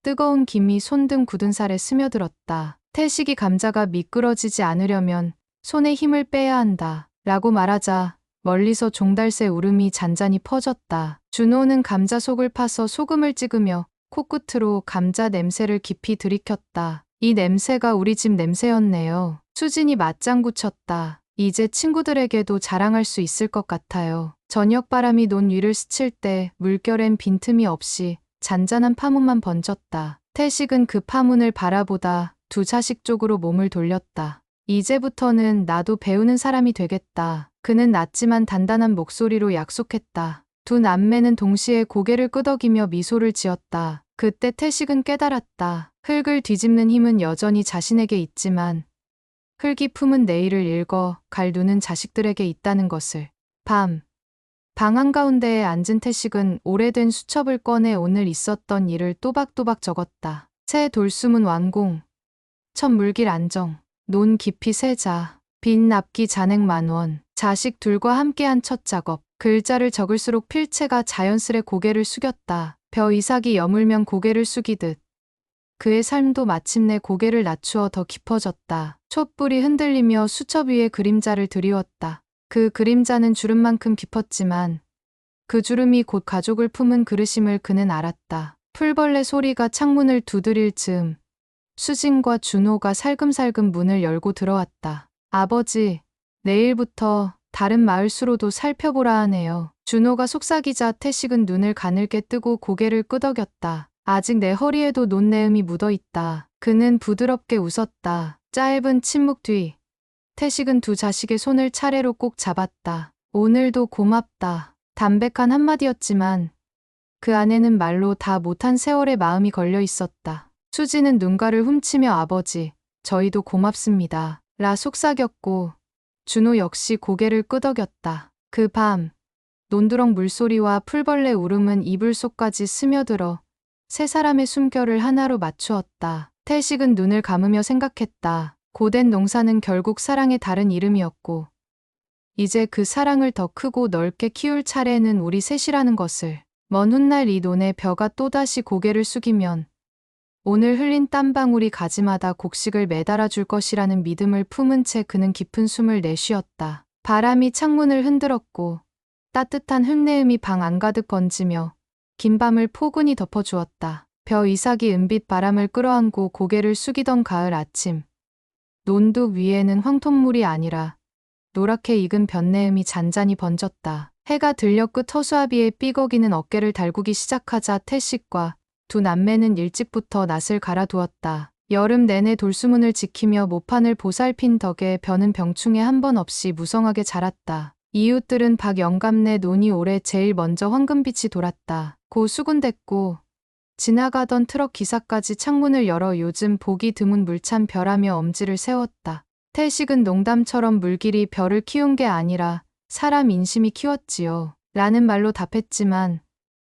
Speaker 1: 뜨거운 김이 손등 굳은 살에 스며들었다. 태식이 감자가 미끄러지지 않으려면 손에 힘을 빼야 한다. 라고 말하자 멀리서 종달새 울음이 잔잔히 퍼졌다. 준호는 감자 속을 파서 소금을 찍으며 코끝으로 감자 냄새를 깊이 들이켰다. 이 냄새가 우리 집 냄새였네요. 수진이 맞장구 쳤다. 이제 친구들에게도 자랑할 수 있을 것 같아요. 저녁 바람이 논 위를 스칠 때 물결엔 빈틈이 없이 잔잔한 파문만 번졌다. 태식은 그 파문을 바라보다 두 자식 쪽으로 몸을 돌렸다. 이제부터는 나도 배우는 사람이 되겠다. 그는 낮지만 단단한 목소리로 약속했다. 두 남매는 동시에 고개를 끄덕이며 미소를 지었다. 그때 태식은 깨달았다. 흙을 뒤집는 힘은 여전히 자신에게 있지만 흙이 품은 내일을 읽어 갈 눈은 자식들에게 있다는 것을. 방 한가운데에 앉은 태식은 오래된 수첩을 꺼내 오늘 있었던 일을 또박또박 적었다. 새 돌수문 완공, 첫 물길 안정, 논 깊이 세자, 빈 납기 잔액 10,000원, 자식 둘과 함께한 첫 작업. 글자를 적을수록 필체가 자연스레 고개를 숙였다. 벼 이삭이 여물면 고개를 숙이듯 그의 삶도 마침내 고개를 낮추어 더 깊어졌다. 촛불이 흔들리며 수첩 위에 그림자를 드리웠다. 그 그림자는 주름만큼 깊었지만 그 주름이 곧 가족을 품은 그릇임을 그는 알았다. 풀벌레 소리가 창문을 두드릴 즈음 수진과 준호가 살금살금 문을 열고 들어왔다. 아버지, 내일부터 다른 마을 수로도 살펴보라 하네요. 준호가 속삭이자 태식은 눈을 가늘게 뜨고 고개를 끄덕였다. 아직 내 허리에도 논내음이 묻어있다. 그는 부드럽게 웃었다. 짧은 침묵 뒤 태식은 두 자식의 손을 차례로 꼭 잡았다. 오늘도 고맙다. 담백한 한마디였지만 그 안에는 말로 다 못한 세월의 마음이 걸려 있었다. 수지는 눈가를 훔치며 아버지, 저희도 고맙습니다. 라 속삭였고 준호 역시 고개를 끄덕였다. 그 밤 논두렁 물소리와 풀벌레 울음은 이불 속까지 스며들어 세 사람의 숨결을 하나로 맞추었다. 태식은 눈을 감으며 생각했다. 고된 농사는 결국 사랑의 다른 이름이었고 이제 그 사랑을 더 크고 넓게 키울 차례는 우리 셋이라는 것을. 먼 훗날 이 논의 벼가 또다시 고개를 숙이면 오늘 흘린 땀방울이 가지마다 곡식을 매달아 줄 것이라는 믿음을 품은 채 그는 깊은 숨을 내쉬었다. 바람이 창문을 흔들었고 따뜻한 흙내음이 방 안가득 번지며 긴 밤을 포근히 덮어주었다. 벼 이삭이 은빛 바람을 끌어안고 고개를 숙이던 가을 아침. 논둑 위에는 황토물이 아니라 노랗게 익은 볕내음이 잔잔히 번졌다. 해가 들려 끝 허수아비의 삐걱이는 어깨를 달구기 시작하자 태식과 두 남매는 일찍부터 낫을 갈아두었다. 여름 내내 돌수문을 지키며 모판을 보살핀 덕에 벼는 병충해 한 번 없이 무성하게 자랐다. 이웃들은 박영감네 논이 올해 제일 먼저 황금빛이 돌았다. 고 수군댔고 지나가던 트럭 기사까지 창문을 열어 요즘 보기 드문 물찬 벼라며 엄지를 세웠다. 태식은 농담처럼 물길이 벼를 키운 게 아니라 사람 인심이 키웠지요. 라는 말로 답했지만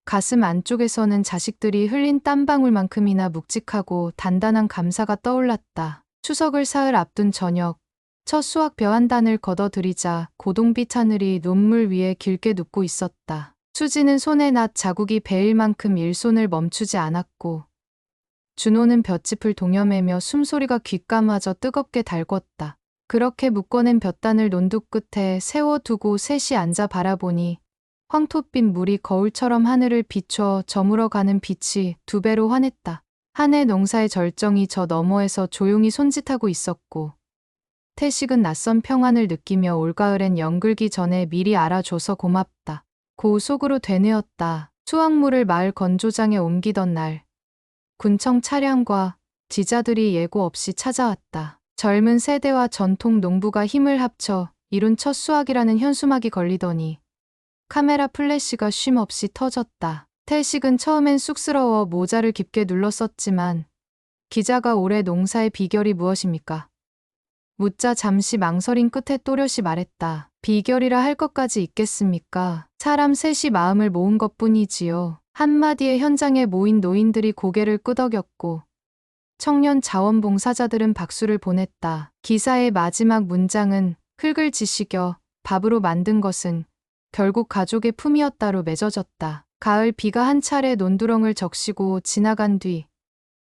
Speaker 1: 가슴 안쪽에서는 자식들이 흘린 땀방울만큼이나 묵직하고 단단한 감사가 떠올랐다. 추석을 사흘 앞둔 저녁, 첫 수확 벼 한 단을 걷어들이자 고동빛 하늘이 논물 위에 길게 눕고 있었다. 수지는 손에 낫 자국이 베일 만큼 일손을 멈추지 않았고 준호는 볏짚을 동여매며 숨소리가 귓감아져 뜨겁게 달궜다. 그렇게 묶어낸 볏단을 논둑 끝에 세워두고 셋이 앉아 바라보니 황토빛 물이 거울처럼 하늘을 비춰 저물어가는 빛이 두 배로 환했다. 한 해 농사의 절정이 저 너머에서 조용히 손짓하고 있었고 태식은 낯선 평안을 느끼며 올가을엔 연글기 전에 미리 알아줘서 고맙다. 고 속으로 되뇌었다. 수확물을 마을 건조장에 옮기던 날 군청 차량과 지자들이 예고 없이 찾아왔다. 젊은 세대와 전통 농부가 힘을 합쳐 이룬 첫 수확이라는 현수막이 걸리더니 카메라 플래시가 쉼 없이 터졌다. 태식은 처음엔 쑥스러워 모자를 깊게 눌렀었지만 기자가 올해 농사의 비결이 무엇입니까? 묻자 잠시 망설인 끝에 또렷이 말했다. 비결이라 할 것까지 있겠습니까? 사람 셋이 마음을 모은 것뿐이지요. 한마디에 현장에 모인 노인들이 고개를 끄덕였고 청년 자원봉사자들은 박수를 보냈다. 기사의 마지막 문장은 흙을 지식여 밥으로 만든 것은 결국 가족의 품이었다로 맺어졌다. 가을 비가 한 차례 논두렁을 적시고 지나간 뒤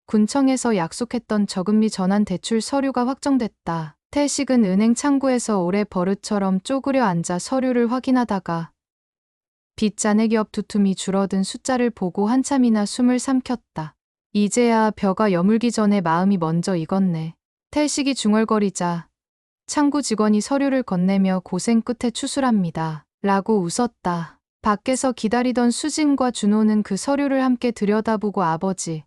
Speaker 1: 군청에서 약속했던 저금리 전환 대출 서류가 확정됐다. 태식은 은행 창구에서 오래 버릇처럼 쪼그려 앉아 서류를 확인하다가 빚 잔액이 옆 두툼이 줄어든 숫자를 보고 한참이나 숨을 삼켰다. 이제야 벼가 여물기 전에 마음이 먼저 익었네. 태식이 중얼거리자 창구 직원이 서류를 건네며 고생 끝에 추수랍니다. 라고 웃었다. 밖에서 기다리던 수진과 준호는 그 서류를 함께 들여다보고 아버지,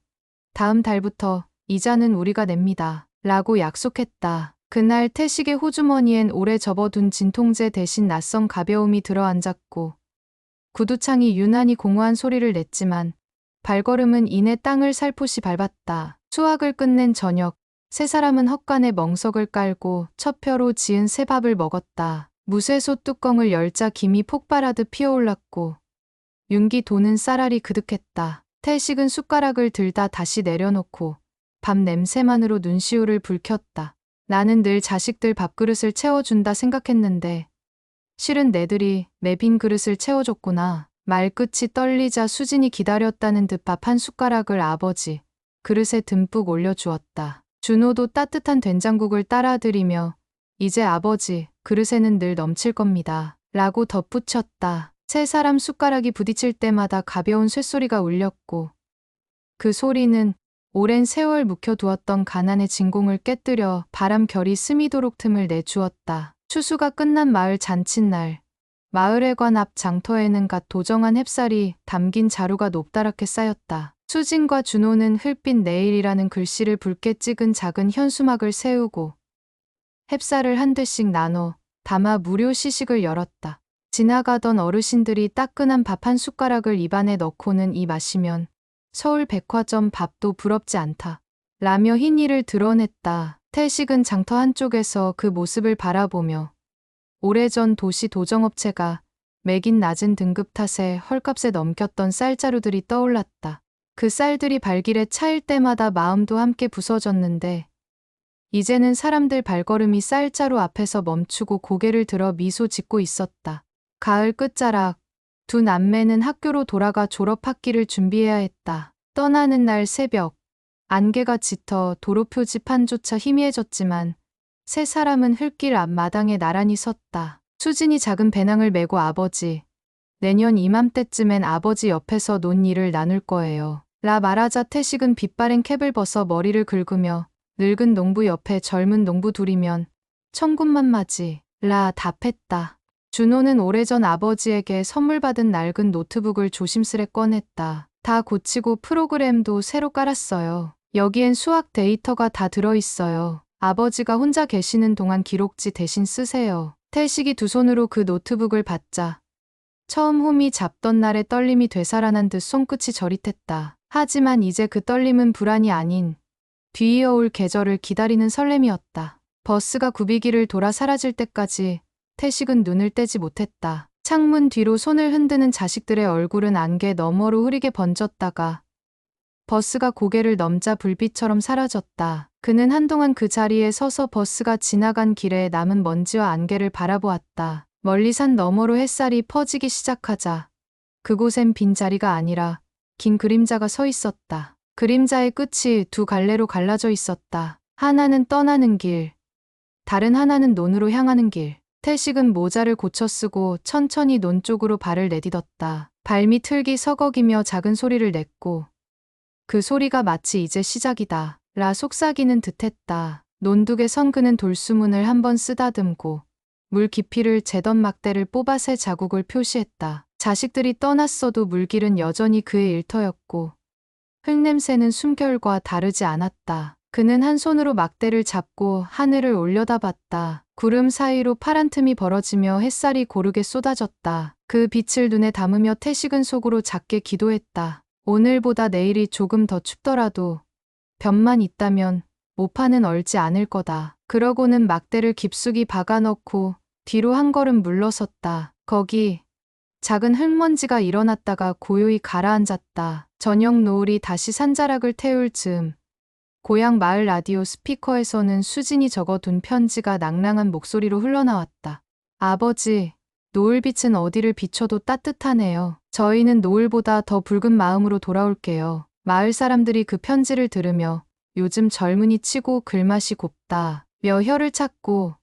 Speaker 1: 다음 달부터 이자는 우리가 냅니다. 라고 약속했다. 그날 태식의 호주머니엔 오래 접어둔 진통제 대신 낯선 가벼움이 들어앉았고 구두창이 유난히 공허한 소리를 냈지만 발걸음은 이내 땅을 살포시 밟았다. 수학을 끝낸 저녁, 세 사람은 헛간에 멍석을 깔고 첫 펴로 지은 새밥을 먹었다. 무쇠솥 뚜껑을 열자 김이 폭발하듯 피어올랐고 윤기 도는 쌀알이 그득했다. 태식은 숟가락을 들다 다시 내려놓고 밥 냄새만으로 눈시울을 붉혔다. 나는 늘 자식들 밥그릇을 채워준다 생각했는데 실은 내들이 내 빈 그릇을 채워줬구나. 말끝이 떨리자 수진이 기다렸다는 듯 밥 한 숟가락을 아버지 그릇에 듬뿍 올려주었다. 준호도 따뜻한 된장국을 따라드리며 이제 아버지 그릇에는 늘 넘칠 겁니다. 라고 덧붙였다. 세 사람 숟가락이 부딪힐 때마다 가벼운 쇳소리가 울렸고 그 소리는 오랜 세월 묵혀두었던 가난의 진공을 깨뜨려 바람 결이 스미도록 틈을 내주었다. 추수가 끝난 마을 잔칫날, 마을회관 앞 장터에는 갓 도정한 햅쌀이 담긴 자루가 높다랗게 쌓였다. 수진과 준호는 흙빛 내일이라는 글씨를 붉게 찍은 작은 현수막을 세우고 햅쌀을 한 대씩 나눠 담아 무료 시식을 열었다. 지나가던 어르신들이 따끈한 밥 한 숟가락을 입안에 넣고는 이 마시면 서울 백화점 밥도 부럽지 않다. 라며 흰이를 드러냈다. 태식은 장터 한쪽에서 그 모습을 바라보며 오래전 도시 도정업체가 매긴 낮은 등급 탓에 헐값에 넘겼던 쌀자루들이 떠올랐다. 그 쌀들이 발길에 차일 때마다 마음도 함께 부서졌는데 이제는 사람들 발걸음이 쌀자루 앞에서 멈추고 고개를 들어 미소 짓고 있었다. 가을 끝자락, 두 남매는 학교로 돌아가 졸업학기를 준비해야 했다. 떠나는 날 새벽, 안개가 짙어 도로 표지판조차 희미해졌지만 세 사람은 흙길 앞마당에 나란히 섰다. 수진이 작은 배낭을 메고 아버지, 내년 이맘때쯤엔 아버지 옆에서 논일을 나눌 거예요. 라 말하자 태식은 빛바랜 캡을 벗어 머리를 긁으며 늙은 농부 옆에 젊은 농부 둘이면 천군만마지 라 답했다. 준호는 오래전 아버지에게 선물 받은 낡은 노트북을 조심스레 꺼냈다. 다 고치고 프로그램도 새로 깔았어요. 여기엔 수학 데이터가 다 들어있어요. 아버지가 혼자 계시는 동안 기록지 대신 쓰세요. 태식이 두 손으로 그 노트북을 받자 처음 홈이 잡던 날의 떨림이 되살아난 듯 손끝이 저릿했다. 하지만 이제 그 떨림은 불안이 아닌 뒤이어올 계절을 기다리는 설렘이었다. 버스가 굽이기를 돌아 사라질 때까지 태식은 눈을 떼지 못했다. 창문 뒤로 손을 흔드는 자식들의 얼굴은 안개 너머로 흐리게 번졌다가 버스가 고개를 넘자 불빛처럼 사라졌다. 그는 한동안 그 자리에 서서 버스가 지나간 길에 남은 먼지와 안개를 바라보았다. 멀리 산 너머로 햇살이 퍼지기 시작하자 그곳엔 빈자리가 아니라 긴 그림자가 서 있었다. 그림자의 끝이 두 갈래로 갈라져 있었다. 하나는 떠나는 길, 다른 하나는 논으로 향하는 길. 태식은 모자를 고쳐 쓰고 천천히 논 쪽으로 발을 내딛었다. 발밑 흙이 서걱이며 작은 소리를 냈고 그 소리가 마치 이제 시작이다 라 속삭이는 듯했다. 논둑에 선 그는 돌수문을 한번 쓰다듬고 물 깊이를 재던 막대를 뽑아 새 자국을 표시했다. 자식들이 떠났어도 물길은 여전히 그의 일터였고 흙냄새는 숨결과 다르지 않았다. 그는 한 손으로 막대를 잡고 하늘을 올려다봤다. 구름 사이로 파란 틈이 벌어지며 햇살이 고르게 쏟아졌다. 그 빛을 눈에 담으며 태식은 속으로 작게 기도했다. 오늘보다 내일이 조금 더 춥더라도 볕만 있다면 모파는 얼지 않을 거다. 그러고는 막대를 깊숙이 박아넣고 뒤로 한 걸음 물러섰다. 거기 작은 흙먼지가 일어났다가 고요히 가라앉았다. 저녁 노을이 다시 산자락을 태울 즈음 고향 마을 라디오 스피커에서는 수진이 적어둔 편지가 낭랑한 목소리로 흘러나왔다. 아버지, 노을빛은 어디를 비춰도 따뜻하네요. 저희는 노을보다 더 붉은 마음으로 돌아올게요. 마을 사람들이 그 편지를 들으며 요즘 젊은이 치고 글맛이 곱다 며 혀를 찾고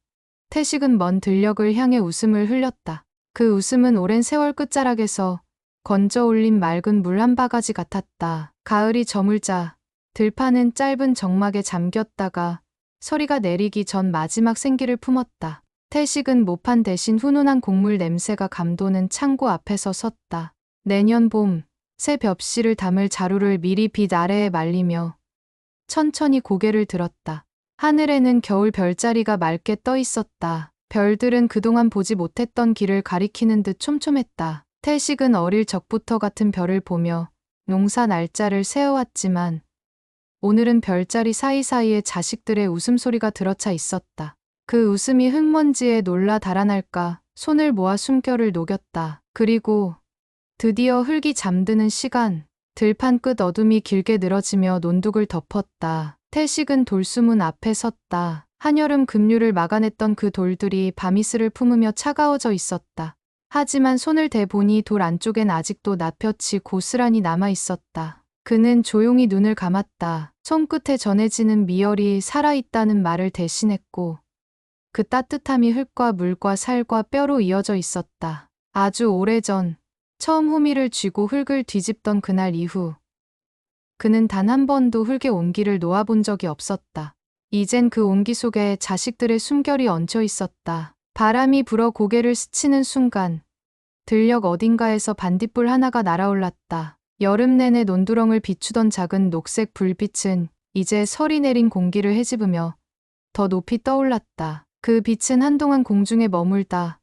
Speaker 1: 태식은 먼 들녘을 향해 웃음을 흘렸다. 그 웃음은 오랜 세월 끝자락에서 건져 올린 맑은 물 한 바가지 같았다. 가을이 저물자 들판은 짧은 정막에 잠겼다가 서리가 내리기 전 마지막 생기를 품었다. 태식은 모판 대신 훈훈한 곡물 냄새가 감도는 창고 앞에서 섰다. 내년 봄, 새 벽실을 담을 자루를 미리 빛 아래에 말리며 천천히 고개를 들었다. 하늘에는 겨울 별자리가 맑게 떠 있었다. 별들은 그동안 보지 못했던 길을 가리키는 듯 촘촘했다. 태식은 어릴 적부터 같은 별을 보며 농사 날짜를 세어왔지만 오늘은 별자리 사이사이에 자식들의 웃음소리가 들어차 있었다. 그 웃음이 흙먼지에 놀라 달아날까 손을 모아 숨결을 녹였다. 그리고 드디어 흙이 잠드는 시간, 들판 끝 어둠이 길게 늘어지며 논둑을 덮었다. 태식은 돌수문 앞에 섰다. 한여름 급류를 막아냈던 그 돌들이 밤이슬을 품으며 차가워져 있었다. 하지만 손을 대보니 돌 안쪽엔 아직도 낯볕이 고스란히 남아 있었다. 그는 조용히 눈을 감았다. 손끝에 전해지는 미열이 살아있다는 말을 대신했고 그 따뜻함이 흙과 물과 살과 뼈로 이어져 있었다. 아주 오래전 처음 호미를 쥐고 흙을 뒤집던 그날 이후 그는 단 한 번도 흙의 온기를 놓아본 적이 없었다. 이젠 그 온기 속에 자식들의 숨결이 얹혀 있었다. 바람이 불어 고개를 스치는 순간 들녘 어딘가에서 반딧불 하나가 날아올랐다. 여름 내내 논두렁을 비추던 작은 녹색 불빛은 이제 설이 내린 공기를 헤집으며 더 높이 떠올랐다. 그 빛은 한동안 공중에 머물다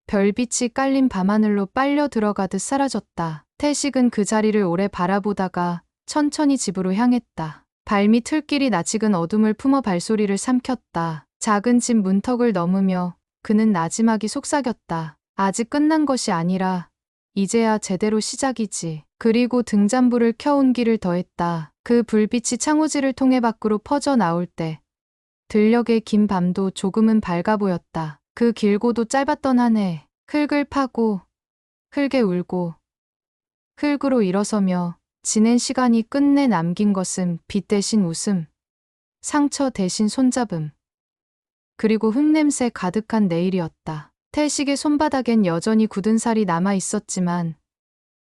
Speaker 1: 별빛이 깔린 밤하늘로 빨려 들어가듯 사라졌다. 태식은 그 자리를 오래 바라보다가 천천히 집으로 향했다. 발밑 흙길이 낯익은 어둠을 품어 발소리를 삼켰다. 작은 집 문턱을 넘으며 그는 나지막이 속삭였다. 아직 끝난 것이 아니라 이제야 제대로 시작이지. 그리고 등잔불을 켜 온기를 더했다. 그 불빛이 창호지를 통해 밖으로 퍼져 나올 때 들녘의 긴 밤도 조금은 밝아 보였다. 그 길고도 짧았던 한 해, 흙을 파고, 흙에 울고, 흙으로 일어서며 지낸 시간이 끝내 남긴 것은 빛 대신 웃음, 상처 대신 손잡음, 그리고 흙냄새 가득한 내일이었다. 태식의 손바닥엔 여전히 굳은 살이 남아 있었지만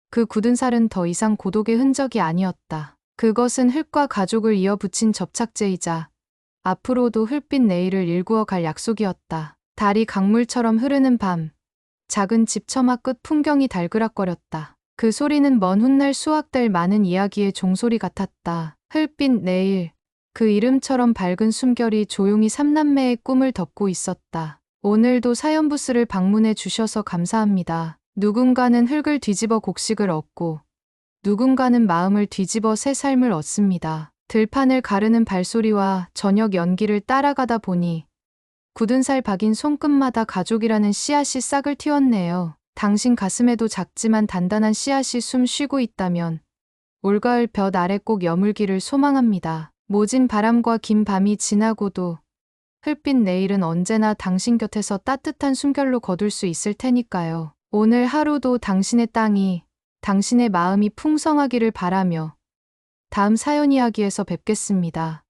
Speaker 1: 그 굳은 살은 더 이상 고독의 흔적이 아니었다. 그것은 흙과 가족을 이어붙인 접착제이자 앞으로도 흙빛 내일을 일구어 갈 약속이었다. 달이 강물처럼 흐르는 밤, 작은 집 처마 끝 풍경이 달그락거렸다. 그 소리는 먼 훗날 수확될 많은 이야기의 종소리 같았다. 흙빛 내일, 그 이름처럼 밝은 숨결이 조용히 삼남매의 꿈을 덮고 있었다. 오늘도 사연부스를 방문해 주셔서 감사합니다. 누군가는 흙을 뒤집어 곡식을 얻고 누군가는 마음을 뒤집어 새 삶을 얻습니다. 들판을 가르는 발소리와 저녁 연기를 따라가다 보니 굳은 살 박인 손끝마다 가족이라는 씨앗이 싹을 틔웠네요. 당신 가슴에도 작지만 단단한 씨앗이 숨 쉬고 있다면 올가을 볕 아래 꼭 여물기를 소망합니다. 모진 바람과 긴 밤이 지나고도 흙빛 내일은 언제나 당신 곁에서 따뜻한 숨결로 거둘 수 있을 테니까요. 오늘 하루도 당신의 땅이, 당신의 마음이 풍성하기를 바라며 다음 사연 이야기에서 뵙겠습니다.